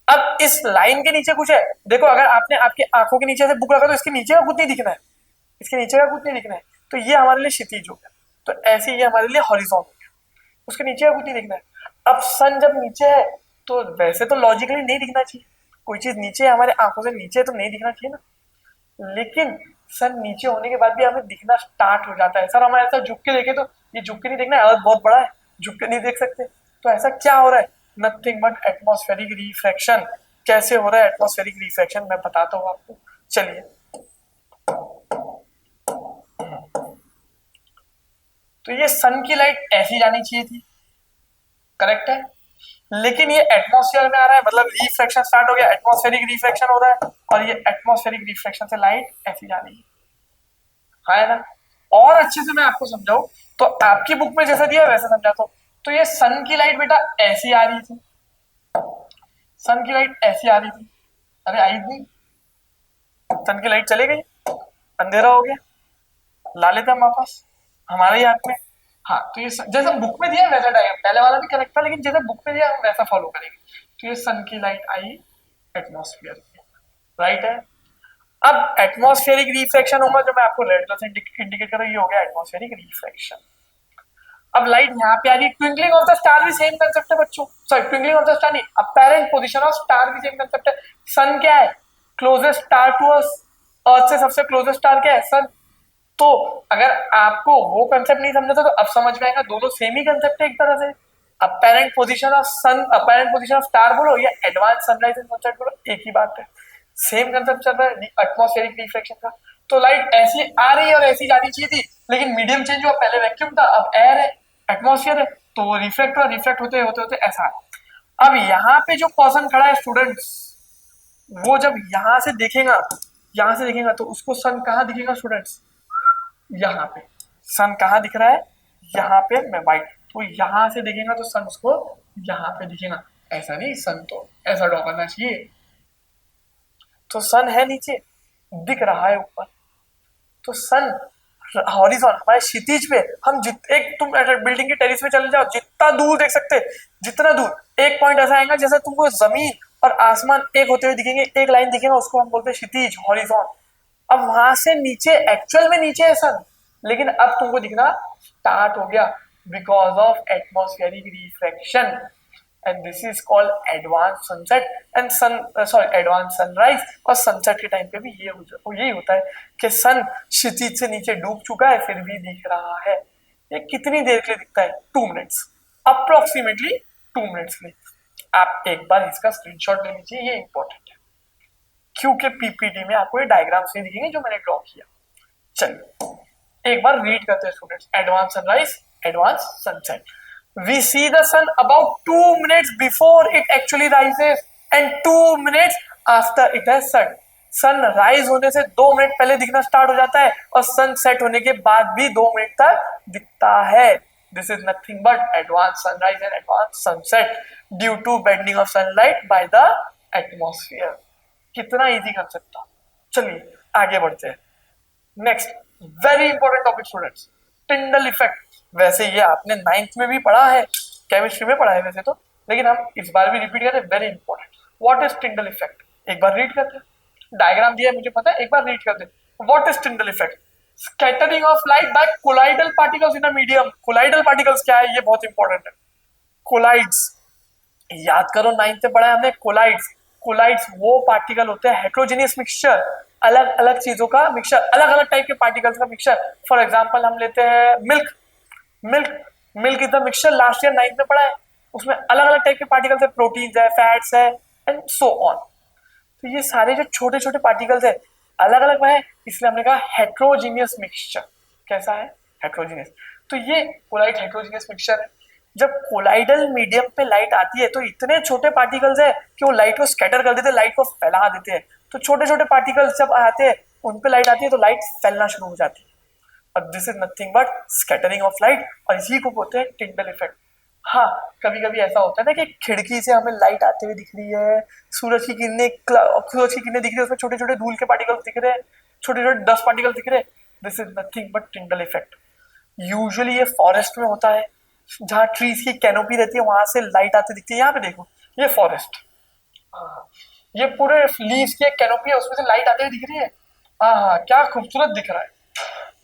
अब इस लाइन के नीचे कुछ है, देखो अगर आपने आपकी आंखों के नीचे से बुक रखा तो इसके नीचे का कुछ नहीं दिखना है, इसके नीचे का कुछ नहीं दिखना है, तो ये हमारे लिए क्षितिज हो गया। तो ऐसे ये हमारे लिए हॉरिजॉन हो गया, उसके नीचे का कुछ नहीं दिखना है। अब सन जब नीचे है तो वैसे तो लॉजिकली नहीं दिखना चाहिए, कोई चीज नीचे है हमारे आंखों से नीचे तो नहीं दिखना चाहिए ना, लेकिन सन नीचे होने के बाद भी हमें दिखना स्टार्ट हो जाता है। सर हमें ऐसा झुक के देखे तो ये झुक के नहीं देखना है, अर्थ बहुत बड़ा है, झुक के नहीं देख सकते। तो ऐसा क्या हो रहा है, नथिंग बट एटमॉस्फेरिक रिफ्रैक्शन। कैसे हो रहा है एटमॉस्फेरिक रिफ्रैक्शन, मैं बताता हूँ आपको, चलिए। तो ये सन की लाइट ऐसी जानी चाहिए थी, करेक्ट है, लेकिन ये एटमॉस्फेयर में आ रहा है, मतलब रिफ्रैक्शन स्टार्ट हो गया, एटमॉस्फेरिक रिफ्रैक्शन हो रहा है, और ये एटमॉस्फेरिक रिफ्रैक्शन से लाइट ऐसी जा रही है, हाँ है ना। और अच्छे से मैं आपको समझाऊं तो आपकी बुक में जैसा दिया वैसा समझाता हूं। तो ये सन की लाइट बेटा ऐसी आ रही थी, सन की लाइट ऐसी आ रही थी, अरे आई नहीं, सन की लाइट चली गई, अंधेरा हो गया, ला लेते हम वापस हमारे ही हाथ में। हाँ तो ये जैसा बुक में दिया वैसा डायग्राम, पहले वाला भी करेक्ट था लेकिन जैसा बुक में दिया हम वैसा फॉलो करेंगे। तो ये सन की लाइट आई एटमॉस्फेयर में, राइट है। अब एटमॉस्फेरिक रिफ्रैक्शन होगा, जो मैं आपको रेड कलर से इंडिकेट कर रहा हूं, ये हो गया एटमॉस्फेरिक रिफ्रैक्शन। अब लाइट यहाँ पे आ रही, ट्विंकलिंग ऑफ द स्टार भी सेम कंसेप्ट है बच्चों, sorry twinkling of the star नहीं, अपैरेंट पोजीशन ऑफ स्टार भी सेम कंसेप्ट है। सन क्या है, क्लोजेस्ट स्टार टू अस, अर्थ से सबसे क्लोजेस्ट स्टार क्या है, सन। तो अगर आपको वो कंसेप्ट नहीं समझा था तो अब समझ में आएगा, दोनों सेम ही कंसेप्ट है एक तरह से। Apparent position of sun, apparent position of star बोलो या एडवांस सनराइज एंड सनसेट बोलो, एक ही बात है, सेम कंसेप्ट चल रहा है एटमॉस्फेरिक रिफ्लेक्शन का। तो लाइट ऐसी आ रही है और ऐसी जानी चाहिए थी, लेकिन मीडियम चेंज हुआ, पहले वैक्यूम था अब एयर है, एटमॉस्फेयर है, तो वो रिफ्लेक्ट हुआ, रिफ्लेक्ट होते होते होते ऐसा है। अब यहाँ पे जो पर्सन खड़ा है स्टूडेंट्स, वो जब यहाँ से देखेगा, यहाँ से देखेगा तो उसको सन कहाँ दिखेगा स्टूडेंट्स, यहाँ पे। सन कहाँ दिख रहा है, यहाँ पे, मैं वाइट, तो यहाँ से देखेगा तो सन उसको यहाँ पे दिखेगा, ऐसा नहीं, सन तो ऐसा ड्रॉ करना चाहिए। तो सन है नीचे, दिख रहा है ऊपर, तो सन हॉरिजॉन हमारे क्षितिज पे, हम एक तुम बिल्डिंग के टेरिस में चले जाओ, जितना दूर देख सकते, जितना दूर, एक पॉइंट ऐसा आएगा जैसे तुमको जमीन और आसमान एक होते हुए दिखेंगे, एक लाइन दिखेगा, उसको हम बोलते हैं क्षितिज, हॉरिजॉन। अब वहां से नीचे एक्चुअल में नीचे है सन, लेकिन अब तुमको दिखना स्टार्ट हो गया because of atmospheric refraction, and this is called advance sunset and advance sunrise. और सनसेट के टाइम पे भी यही होता है कि सन क्षितिज से नीचे डूब चुका है फिर भी दिख रहा है। ये कितनी देर के लिए दिखता है, 2 मिनट्स, अप्रोक्सीमेटली 2 मिनट्स के लिए। आप एक बार इसका स्क्रीनशॉट ले लीजिए, ये इंपॉर्टेंट है, क्योंकि पीपीटी में आपको ये डायग्राम से दिखेंगे जो मैंने ड्रॉ किया। चलिए एक बार रीड करते हैं students, advance sunrise, advance sunset. We see the sun about 2 minutes before it actually rises and 2 minutes after it has set. Sun rise होने से 2 मिनट पहले दिखना स्टार्ट हो जाता है और सन सेट होने के बाद भी 2 मिनट तक दिखता है। This is nothing but advance sunrise and advance sunset due to bending of sunlight by the atmosphere. कितना इजी कंसेप्ट था। चलिए आगे बढ़ते हैं। Next very important topic students, Tyndall effect. वैसे ये आपने 9th में भी पढ़ा है, केमिस्ट्री में पढ़ा है वैसे तो, लेकिन हम इस बार भी रिपीट करते हैं, very important. What is Tyndall effect, एक बार रीड करते हैं, डायग्राम दिया है मुझे पता है, एक बार रीड करते हैं। What is Tyndall effect, scattering of light by colloidal particles in a medium. Colloidal particles क्या है, ये बहुत इंपॉर्टेंट है। कोलाइड्स याद करो, 9th में पढ़ा है हमने, कोलाइड्स। कोलाइड्स वो पार्टिकल होते हैं, हेट्रोजेनियस मिक्सचर, अलग अलग चीजों का मिक्सचर, अलग अलग टाइप के पार्टिकल्स का मिक्सचर। फॉर एग्जांपल हम लेते हैं milk, milk is the mixture, last year 9th में पढ़ा है, उसमें अलग अलग टाइप के पार्टिकल्स है, प्रोटीन्स है, फैट्स है एंड सो ऑन। तो ये सारे जो छोटे छोटे पार्टिकल्स है अलग अलग है, इसलिए हमने कहा हेट्रोजीनियस मिक्सचर। कैसा है? हेट्रोजीनियस। तो ये कोलाइड हेट्रोजीनियस मिक्सचर है। जब कोलाइडल मीडियम पे लाइट आती है तो इतने छोटे पार्टिकल्स है कि वो लाइट को स्कैटर कर देते हैं, लाइट को फैला देते हैं। तो छोटे छोटे पार्टिकल्स जब आते हैं उन पे लाइट आती है तो लाइट फैलना शुरू हो जाती है, और this is nothing but scattering of light, और इसी को बोलते हैं टिंडल इफेक्ट। हाँ, कभी कभी ऐसा होता है ना कि खिड़की से हमें लाइट आते हुए दिख रही है, सूरज की किरणें दिख रही है, उसमें छोटे छोटे धूल के पार्टिकल्स दिख रहे हैं, छोटे छोटे डस्ट पार्टिकल्स दिख रहे हैं। This is nothing but Tyndall effect. Usually ये फॉरेस्ट में होता है, जहाँ ट्रीज की कैनोपी रहती है वहां से लाइट आती दिखती है। यहाँ पे देखो, ये फॉरेस्ट, हाँ, ये पूरे लीव्स की एक कैनोपी है, उसमें से लाइट आते हुए दिख रही है। हाँ हाँ, क्या खूबसूरत दिख रहा है।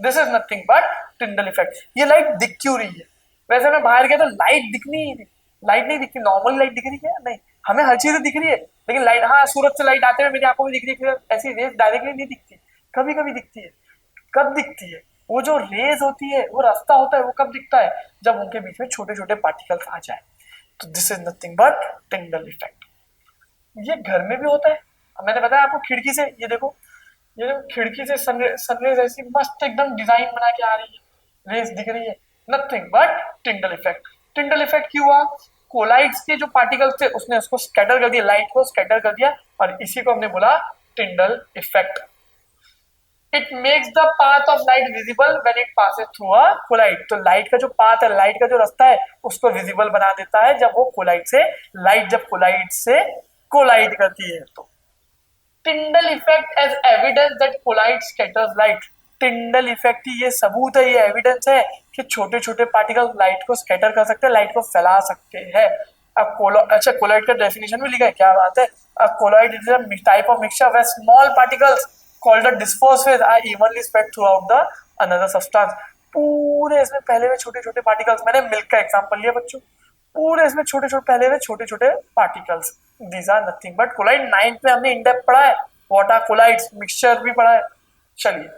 This is nothing but Tyndall effect. ये लाइट दिख क्यों रही है? वैसे मैं बाहर गया तो लाइट दिखनी ही नहीं, लाइट नहीं दिखती, नॉर्मल लाइट दिख रही है नहीं, हमें हर चीज दिख रही है, लेकिन लाइट, हाँ, सूरज से लाइट आते हुए मेरी आंखों में दिख रही है, ऐसी रेस डायरेक्टली नहीं दिखती, कभी कभी दिखती है। कब दिखती है? वो जो रेज होती है, वो रास्ता होता है, वो कब दिखता है? जब उनके बीच में छोटे छोटे पार्टिकल्स आ जाए। तो this is nothing but Tyndall effect. ये घर में भी होता है। अब मैंने बताया आपको, खिड़की से, ये देखो, ये देखो, खिड़की से सनरेज ऐसी मस्त एकदम डिजाइन बना के आ रही है, रेस दिख रही है। Nothing but Tyndall effect. Tyndall effect क्यों हुआ? कोलाइड्स के जो पार्टिकल्स थे उसने उसको स्कैटर कर दिया, लाइट को स्कैटर कर दिया, और इसी को हमने बोला Tyndall effect. It makes the path of light visible when it passes through a colloid. तो लाइट का जो पाथ है, लाइट का जो रास्ता है, उसको विजिबल बना देता है जब वो कोलाइड से, लाइट जब कोलाइड से कोलाइड करती है। तो Tyndall effect as evidence that colloid scatters light. Tyndall effect ही ये सबूत है, ये एविडेंस है कि छोटे छोटे पार्टिकल लाइट को स्कैटर कर सकते हैं, लाइट को फैला सकते हैं। अब अच्छा, कोलाइड का डेफिनेशन भी लिखा है, क्या बात है। Colloid is a type of mixture where small particles called the dispersed phase are evenly spread throughout the another substance। पूरे इसमें पहले में छोटे छोटे पार्टिकल्स, मैंने मिल्क का एग्जांपल लिया बच्चों, पूरे इसमें छोटे छोटे पहले में छोटे छोटे particles. These are nothing but colloid. 9th में हमने इंडेप्थ पढ़ा है, व्हाट आर कोलाइड्स, मिक्सचर भी पढ़ा है। चलिए,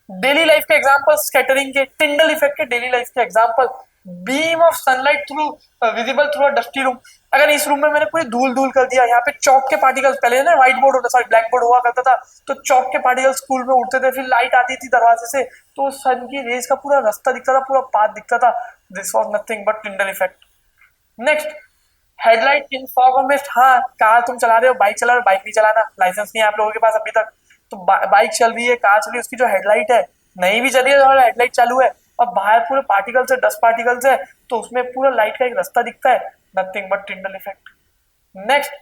डेली लाइफ के एग्जांपल, स्कैटरिंग के, टिंडल इफेक्ट के डेली लाइफ के example. Beam of sunlight through visible through a dusty room. अगर इस रूम में मैंने पूरी धूल धूल कर दिया, यहाँ पे चौक के पार्टिकल्स, पहले ना व्हाइट बोर्ड होता, सॉरी ब्लैक बोर्ड हुआ करता था, तो चौक के पार्टिकल्स स्कूल में उड़ते थे, फिर लाइट आती थी दरवाजे से, तो सन की रेज का पूरा रास्ता दिखता था, पूरा पाथ दिखता था। This was nothing but Tyndall effect. Next, headlight in fog और मिस्ट। हाँ, कार तुम चला रहे हो, बाइक चला रहे हो, बाइक नहीं चलाना, लाइसेंस नहीं है आप लोगों के पास अभी तक, तो बाइक चल रही है, कार चल रही है, उसकी जो हेडलाइट है नहीं भी चल रही है और हेडलाइट चालू है, और बाहर पूरे पार्टिकल्स है, डस्ट पार्टिकल्स है, तो उसमें पूरा लाइट का एक रास्ता दिखता है। Nothing but Tyndall effect. Next,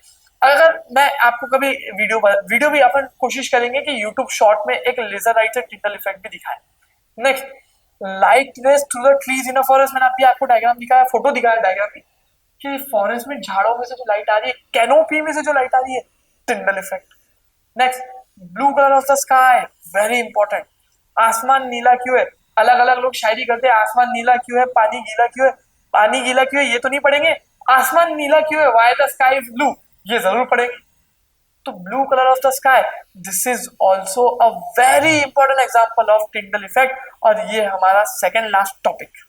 अगर मैं आपको कभी वीडियो भी अपन कोशिश करेंगे कि यूट्यूब शॉर्ट में एक लेजर लाइट से टिंडल इफेक्ट भी दिखाए। Next, light rays through the trees in a forest. मैंने अभी आपको डायग्राम दिखाया, फोटो दिखाया डायग्राम में, कि फॉरेस्ट में झाड़ों में से जो लाइट आ रही है, कैनोपी में से जो लाइट आ रही है, Tyndall effect. Next, blue colour of the sky, very important. आसमान नीला क्यों है? अलग अलग लोग शायरी करते हैं, आसमान नीला क्यों है, पानी गीला क्यों है। पानी गीला क्यों है ये तो नहीं पढ़ेंगे, आसमान नीला क्यों है, why the sky is blue, ये जरूर पढ़ेंगे। तो blue colour of the sky, this is also a very important example of Tyndall effect, और ये हमारा सेकेंड लास्ट टॉपिक।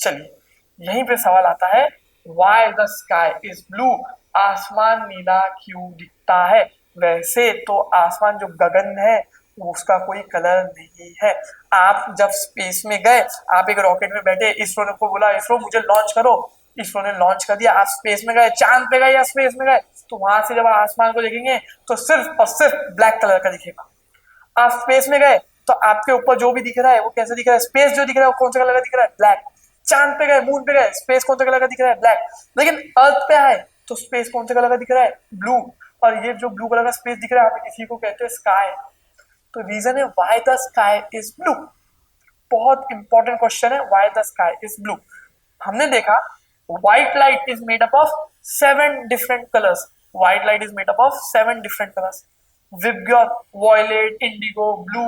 चलिए, यहीं पे सवाल आता है, why the sky is blue, आसमान नीला क्यों दिखता है? वैसे तो आसमान जो गगन है उसका कोई कलर नहीं है। आप जब स्पेस में गए, आप एक रॉकेट में बैठे, इसरो ने को बोला, इसरो मुझे लॉन्च करो, इसरो ने लॉन्च कर दिया, आप स्पेस में गए, चांद पे गए या स्पेस में गए, तो वहां से जब आप आसमान को देखेंगे तो सिर्फ और सिर्फ ब्लैक कलर का दिखेगा। आप स्पेस में गए तो आपके ऊपर जो भी दिख रहा है वो कैसे दिख रहा है, स्पेस जो दिख रहा है वो कौन सा कलर का दिख रहा है, ब्लैक। चांद पे गए, मून पे गए, स्पेस कौन सा कलर का दिख रहा है, ब्लैक। लेकिन अर्थ पे आए तो स्पेस कौन सा कलर का दिख रहा है, ब्लू। और ये जो ब्लू कलर का स्पेस दिख रहा है, इसी को कहते हैं स्काई। तो रीजन है why the sky is blue. बहुत इंपॉर्टेंट क्वेश्चन है, why the sky is blue. हमने देखा white light is made up of 7 different colours. White light is made up of 7 different colours. VIBGYOR, violet, indigo, blue,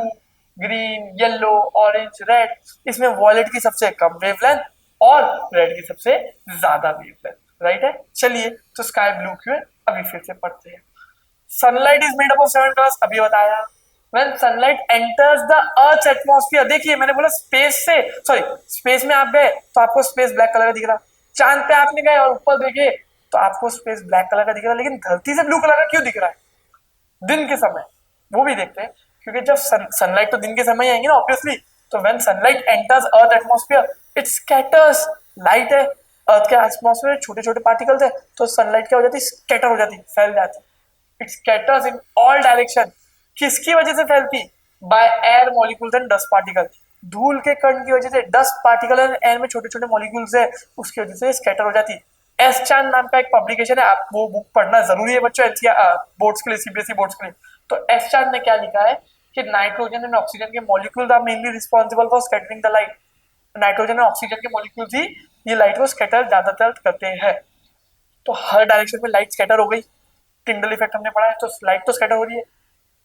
green, yellow, orange, red. इसमें violet की सबसे कम wavelength और red की सबसे ज्यादा wavelength, right है। चलिए, तो स्काई ब्लू क्यों है अभी फिर से पढ़ते हैं। Sunlight is made up of 7 colours, अभी बताया। When sunlight enters the Earth's atmosphere, देखिए मैंने बोला स्पेस से, सॉरी स्पेस में आप गए तो आपको स्पेस ब्लैक कलर का दिख रहा, चांद पे आपने गए और ऊपर देखे तो आपको स्पेस ब्लैक कलर का दिख रहा, लेकिन धरती से ब्लू कलर का क्यों दिख रहा है? दिन के समय वो भी देखते हैं, क्योंकि जब सनलाइट तो दिन के समय ही आएंगे ना ऑब्वियसली, तो when sunlight enters earth atmosphere it scatters. Light है, अर्थ के एटमॉस्फेयर छोटे छोटे पार्टिकल्स है, तो सनलाइट क्या हो जाती है, स्कैटर हो जाती है, फैल जाती है। It scatters in all direction. किसकी वजह से फैलती, by air molecules and dust particle. धूल के कण की वजह से, डस्ट पार्टिकल एयर में छोटे छोटे मॉलिक्यूल्स है, उसकी वजह से स्कैटर हो जाती है। एस चांद नाम का एक पब्लिकेशन है, आप वो बुक पढ़ना जरूरी है बच्चों, बोर्ड्स के लिए, सीबीएसई बोर्ड्स के लिए। तो एस चांद ने क्या लिखा है कि नाइट्रोजन एंड ऑक्सीजन के molecules are mainly responsible for scattering the light. Nitrogen और ऑक्सीजन के मॉलिक्यूल्स ही ये लाइट को स्कैटर ज्यादातर करते हैं। तो हर डायरेक्शन में लाइट स्कैटर हो गई। टिंडल इफेक्ट हमने पढ़ा है, तो लाइट तो स्कैटर हो रही है।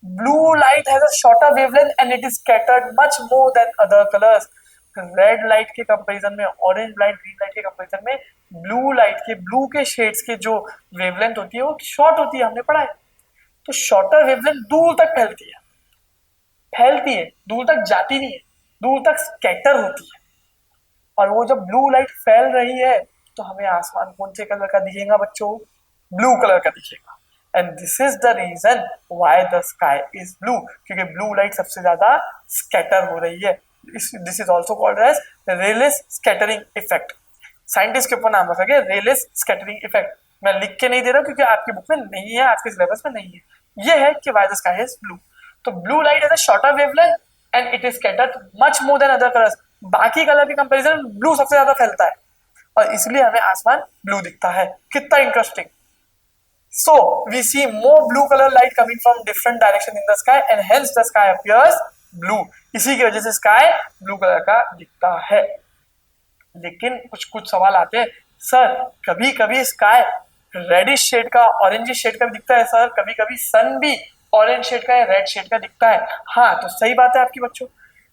Blue light has a shorter wavelength and it is scattered much more than other colours. Red light के कंपैरिजन में, ऑरेंज लाइट, ग्रीन लाइट के कंपैरिजन में ब्लू लाइट के, ब्लू के शेड्स के जो वेवलेंथ होती है वो शॉर्ट होती है, हमने पढ़ा है। तो शॉर्टर वेवलेंथ दूर तक फैलती है, दूर तक जाती नहीं है, दूर तक स्कैटर होती है। और वो जब ब्लू लाइट फैल रही है तो हमें आसमान कौन से कलर का दिखेगा बच्चों, ब्लू कलर का दिखेगा। And this is the reason why the sky is blue, क्योंकि ब्लू लाइट सबसे ज्यादा स्कैटर हो रही है। This is also called as Rayleigh scattering effect. Scientist के ऊपर नाम रखा गया रेलेस स्कैटरिंग इफेक्ट। मैं लिख के नहीं दे रहा हूँ क्योंकि आपकी बुक में नहीं है, आपके सिलेबस में नहीं है। ये है कि why the sky is blue. तो blue light has a shorter wavelength and it is scattered much more than other colours. बाकी कलर के कंपैरिजन ब्लू सबसे ज्यादा फैलता है और इसलिए हमें आसमान ब्लू दिखता है। कितना interesting. So we see more blue color light coming from different direction in the sky and hence the sky appears blue. इसी की वजह से स्काई ब्लू कलर का दिखता है। लेकिन कुछ कुछ सवाल आते हैं, सर कभी कभी स्काई रेडिश शेड का, ऑरेंज शेड का भी दिखता है सर, कभी कभी सन भी ऑरेंज शेड का या रेड शेड का दिखता है। हाँ तो सही बात है आपकी बच्चों,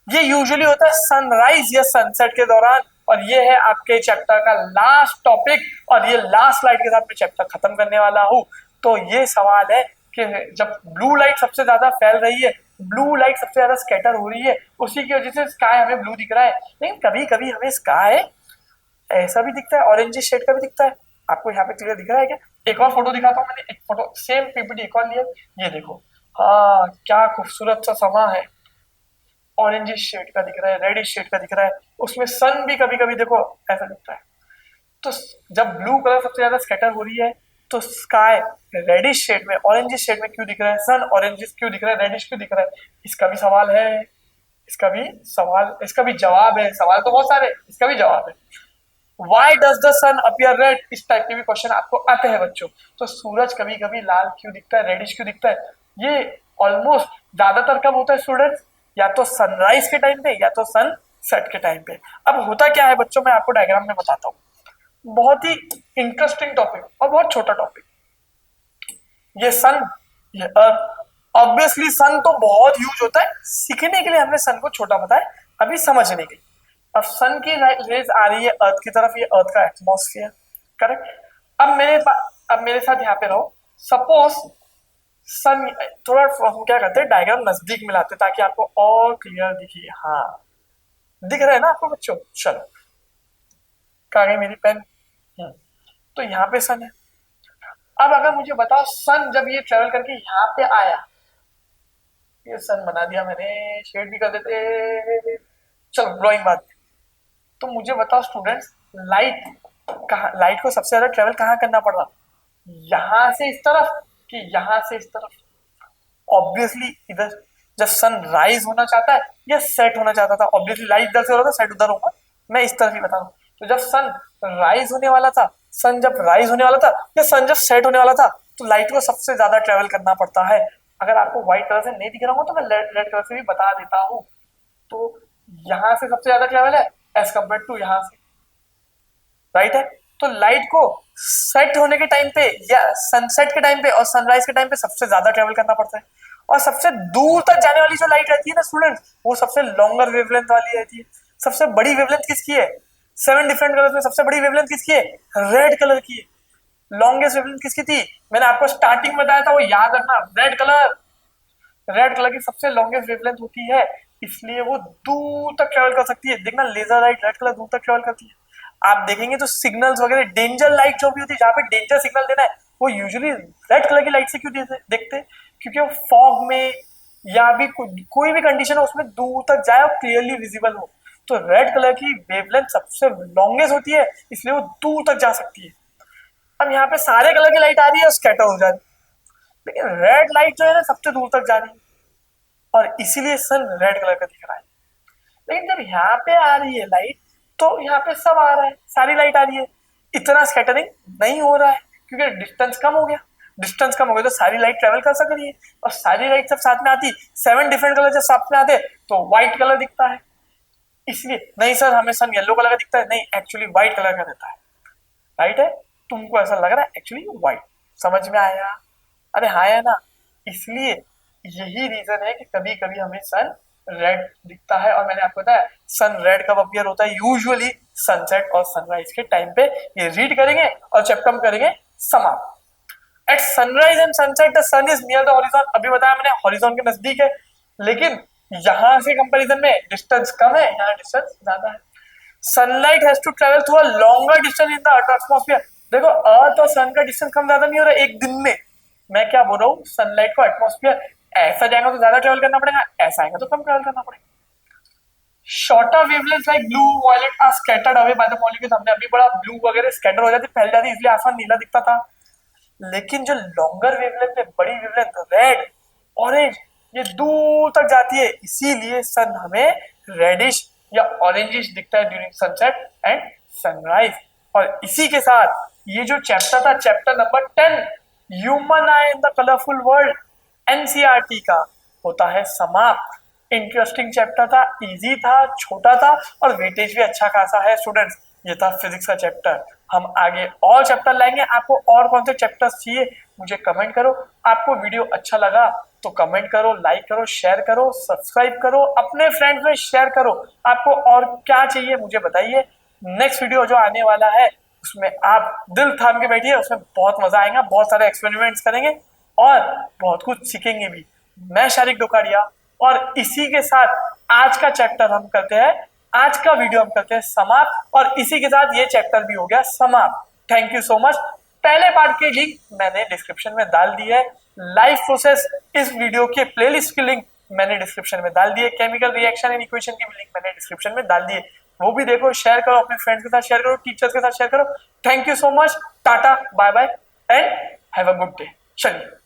ये यूजुअली होता है सनराइज या सनसेट के दौरान। और ये है आपके चैप्टर का लास्ट टॉपिक, और ये लास्ट स्लाइड के साथ मैं चैप्टर खत्म करने वाला हूँ। तो ये सवाल है कि जब ब्लू लाइट सबसे ज्यादा फैल रही है, ब्लू लाइट सबसे ज्यादा स्कैटर हो रही है, उसी की वजह से स्काई हमें ब्लू दिख रहा है। लेकिन कभी कभी हमें स्काई ऐसा भी दिखता है, ऑरेंज शेड का भी दिखता है। आपको यहाँ पे क्लियर दिख रहा है क्या? एक और फोटो दिखाता हूँ, मैंने एक फोटो सेम पीपीटी एक और लिया, ये देखो। हाँ क्या खूबसूरत सा समा है, ऑरेंज शेड का दिख रहा है, रेड शेड का दिख रहा है, उसमें सन भी कभी कभी देखो ऐसा दिखता है। तो जब ब्लू कलर सबसे ज्यादा स्कैटर हो रही है तो स्काई रेडिश शेड में, ऑरेंज शेड में क्यों दिख रहा है, सन ऑरेंज क्यों दिख रहा है, रेडिश क्यों दिख रहा है? इसका भी सवाल है, इसका भी जवाब है। सवाल तो बहुत सारे, इसका भी जवाब है। Why does the sun appear red, इस टाइप के भी क्वेश्चन आपको आते हैं बच्चों। तो सूरज कभी कभी लाल क्यों दिखता है, रेडिश क्यों दिखता है? ये ऑलमोस्ट ज्यादातर कब होता है स्टूडेंट्स, या तो सनराइज के टाइम पे या तो सन सेट के टाइम पे। अब होता क्या है बच्चों, मैं आपको डायग्राम में बताता हूँ। बहुत ही इंटरेस्टिंग टॉपिक और बहुत छोटा टॉपिक। ये सन, ये अर्थ। ऑब्वियसली सन तो बहुत ह्यूज होता है, सीखने के लिए हमने सन को छोटा बताया, अभी समझने के लिए। अब सन की रेज आ रही है अर्थ की तरफ, ये अर्थ का एटमॉस्फेयर, करेक्ट। अब मेरे साथ यहाँ पे रहो। सपोज सन, थोड़ा हम क्या करते हैं डायग्राम नजदीक मिलाते ताकि आपको और क्लियर दिखे। हाँ दिख रहा है ना आपको बच्चों? चलो कहाँ गई मेरी पेन? तो यहाँ पे सन है। अब अगर मुझे बताओ सन जब ये ट्रेवल करके यहाँ पे आया, ये सन बना दिया मैंने, शेड भी कर देते, चलो ड्रॉइंग बात। तो मुझे बताओ स्टूडेंट्स, लाइट कहाँ, लाइट को सबसे ज्यादा ट्रेवल कहाँ करना पड़ रहा, यहां से इस तरफ कि यहां से इस तरफ? ऑब्वियसली इधर। जब सन राइज होना चाहता है या सेट होना चाहता था, ऑब्वियसली लाइट इधर से हो रहा था, सेट उधर होगा। मैं इस तरफ ही बता रहा हूँ। तो जब सन राइज होने वाला था, सन जब राइज होने वाला था या सन जब सेट होने वाला था, तो लाइट को सबसे ज्यादा ट्रेवल करना पड़ता है। अगर आपको व्हाइट कलर से नहीं दिख रहा हो तो मैं रेड कलर से भी बता देता हूँ। तो यहां से सबसे ज्यादा ट्रेवल है एज कम्पेयर टू यहां से, राइट है। तो लाइट को सेट होने के टाइम पे या सनसेट के टाइम पे और सनराइज के टाइम पे सबसे ज्यादा ट्रेवल करना पड़ता है। और सबसे दूर तक जाने वाली जो लाइट रहती है ना स्टूडेंट, वो सबसे लॉन्गर वेवलेंथ वाली रहती है। सबसे बड़ी वेवलेंथ किसकी है? 7 डिफरेंट कलर्स में सबसे बड़ी वेवलेंथ किसकी है? रेड कलर की है। लॉन्गेस्ट वेवलेंथ किसकी थी? मैंने आपको स्टार्टिंग में बताया था, वो याद रखना, रेड कलर। रेड कलर की सबसे लॉन्गेस्ट वेवलेंथ होती है, इसलिए वो दूर तक ट्रेवल कर सकती है। देखना लेजर लाइट रेड कलर दूर तक ट्रेवल करती है। आप देखेंगे तो सिग्नल्स वगैरह, डेंजर लाइट जो भी होती है, जहाँ पे डेंजर सिग्नल देना है, वो यूजुअली रेड कलर की लाइट से क्यों देखते हैं? क्योंकि वो फॉग में या भी कोई भी कंडीशन हो उसमें दूर तक जाए और क्लियरली विजिबल हो। तो रेड कलर की वेवलेंथ सबसे लॉन्गेस्ट होती है, इसलिए वो दूर तक जा सकती है। अब यहाँ पे सारे कलर की लाइट आ रही है और स्कैटर हो जा रही है, लेकिन रेड लाइट जो है ना सबसे दूर तक जा रही है और इसीलिए सन रेड कलर का दिख रहा है। लेकिन जब यहाँ पे आ रही है लाइट तो यहाँ पे सब आ रहा है, सारी लाइट आ रही है, इतना स्कैटरिंग नहीं हो रहा है क्योंकि डिस्टेंस कम हो गया। डिस्टेंस कम हो गया तो सारी लाइट ट्रेवल कर सक रही है, और सारी लाइट जब साथ में आती, 7 डिफरेंट कलर जब साथ में आते तो व्हाइट कलर दिखता है। इसलिए नहीं सर हमें सन येलो कलर का दिखता है, नहीं एक्चुअली व्हाइट कलर का रहता है। राइट है, तुमको ऐसा लग रहा है एक्चुअली व्हाइट। समझ में आया? अरे हाँ या ना। इसलिए यही रीजन है कि कभी कभी हमें सन रेड दिखता है। और मैंने आपको बताया सन रेड कब अपीयर होता है, यूजुअली सनसेट और सनराइज के टाइम पे। ये रीड करेंगे और चैप्टर में करेंगे समाप्त। At sunrise and sunset the sun is near the horizon. अभी बताया मैंने हॉरिजॉन के नजदीक है, लेकिन यहां से कंपैरिजन में डिस्टेंस कम है, यहाँ डिस्टेंस ज्यादा है। Sunlight has to travel through a longer distance in the earth atmosphere. देखो अर्थ और सन का डिस्टेंस कम ज्यादा नहीं हो रहा है एक दिन में। मैं क्या बोल रहा हूँ, सनलाइट को एटमॉस्फेयर ऐसा जाएगा तो ज्यादा ट्रेवल करना पड़ेगा, ऐसा आएगा तो कम ट्रेवल करना पड़ेगा। Shorter wavelength like blue violet are scattered away by the molecules. हमने अभी बड़ा ब्लू वगैरह स्कैटर हो जाती, फैल जाती, इसलिए आसमान नीला दिखता था। लेकिन जो लॉन्गर वेवलेंथ है, बड़ी वेवलेंथ, रेड ऑरेंज, ये दूर तक जाती है, इसीलिए सन हमें रेडिश या ऑरेंजिश दिखता है ड्यूरिंग सनसेट एंड सनराइज। और इसी के साथ ये जो चैप्टर था, chapter number 10 human I in the colourful world, NCERT का, होता है समाप्त। इंटरेस्टिंग चैप्टर था, इजी था, छोटा था और वेटेज भी अच्छा खासा है स्टूडेंट्स। ये था फिजिक्स का चैप्टर। हम आगे और चैप्टर लाएंगे। आपको और कौन से चैप्टर्स चाहिए मुझे कमेंट करो। आपको वीडियो अच्छा लगा तो कमेंट करो, लाइक करो, शेयर करो, सब्सक्राइब करो, अपने फ्रेंड्स में शेयर करो। आपको और क्या चाहिए मुझे बताइए। नेक्स्ट वीडियो जो आने वाला है उसमें आप दिल थाम के बैठिए, उसमें बहुत मजा आएगा, बहुत सारे एक्सपेरिमेंट्स करेंगे और बहुत कुछ सीखेंगे भी। मैं शारिक डोकारिया, और इसी के साथ आज का चैप्टर हम करते हैं, आज का वीडियो हम करते हैं समाप्त, और इसी के साथ ये चैप्टर भी हो गया समाप्त। Thank you so much. पहले पार्ट की लिंक मैंने डिस्क्रिप्शन में डाल दी है। लाइव प्रोसेस इस वीडियो के प्लेलिस्ट की लिंक मैंने डिस्क्रिप्शन में डाल दी है। केमिकल रिएक्शन एंड इक्वेशन की भी लिंक मैंने डिस्क्रिप्शन में डाल दी है, वो भी देखो, शेयर करो, अपने फ्रेंड्स के साथ शेयर करो, टीचर्स के साथ शेयर करो। Thank you so much. Tata, bye bye and have a good day. चलिए।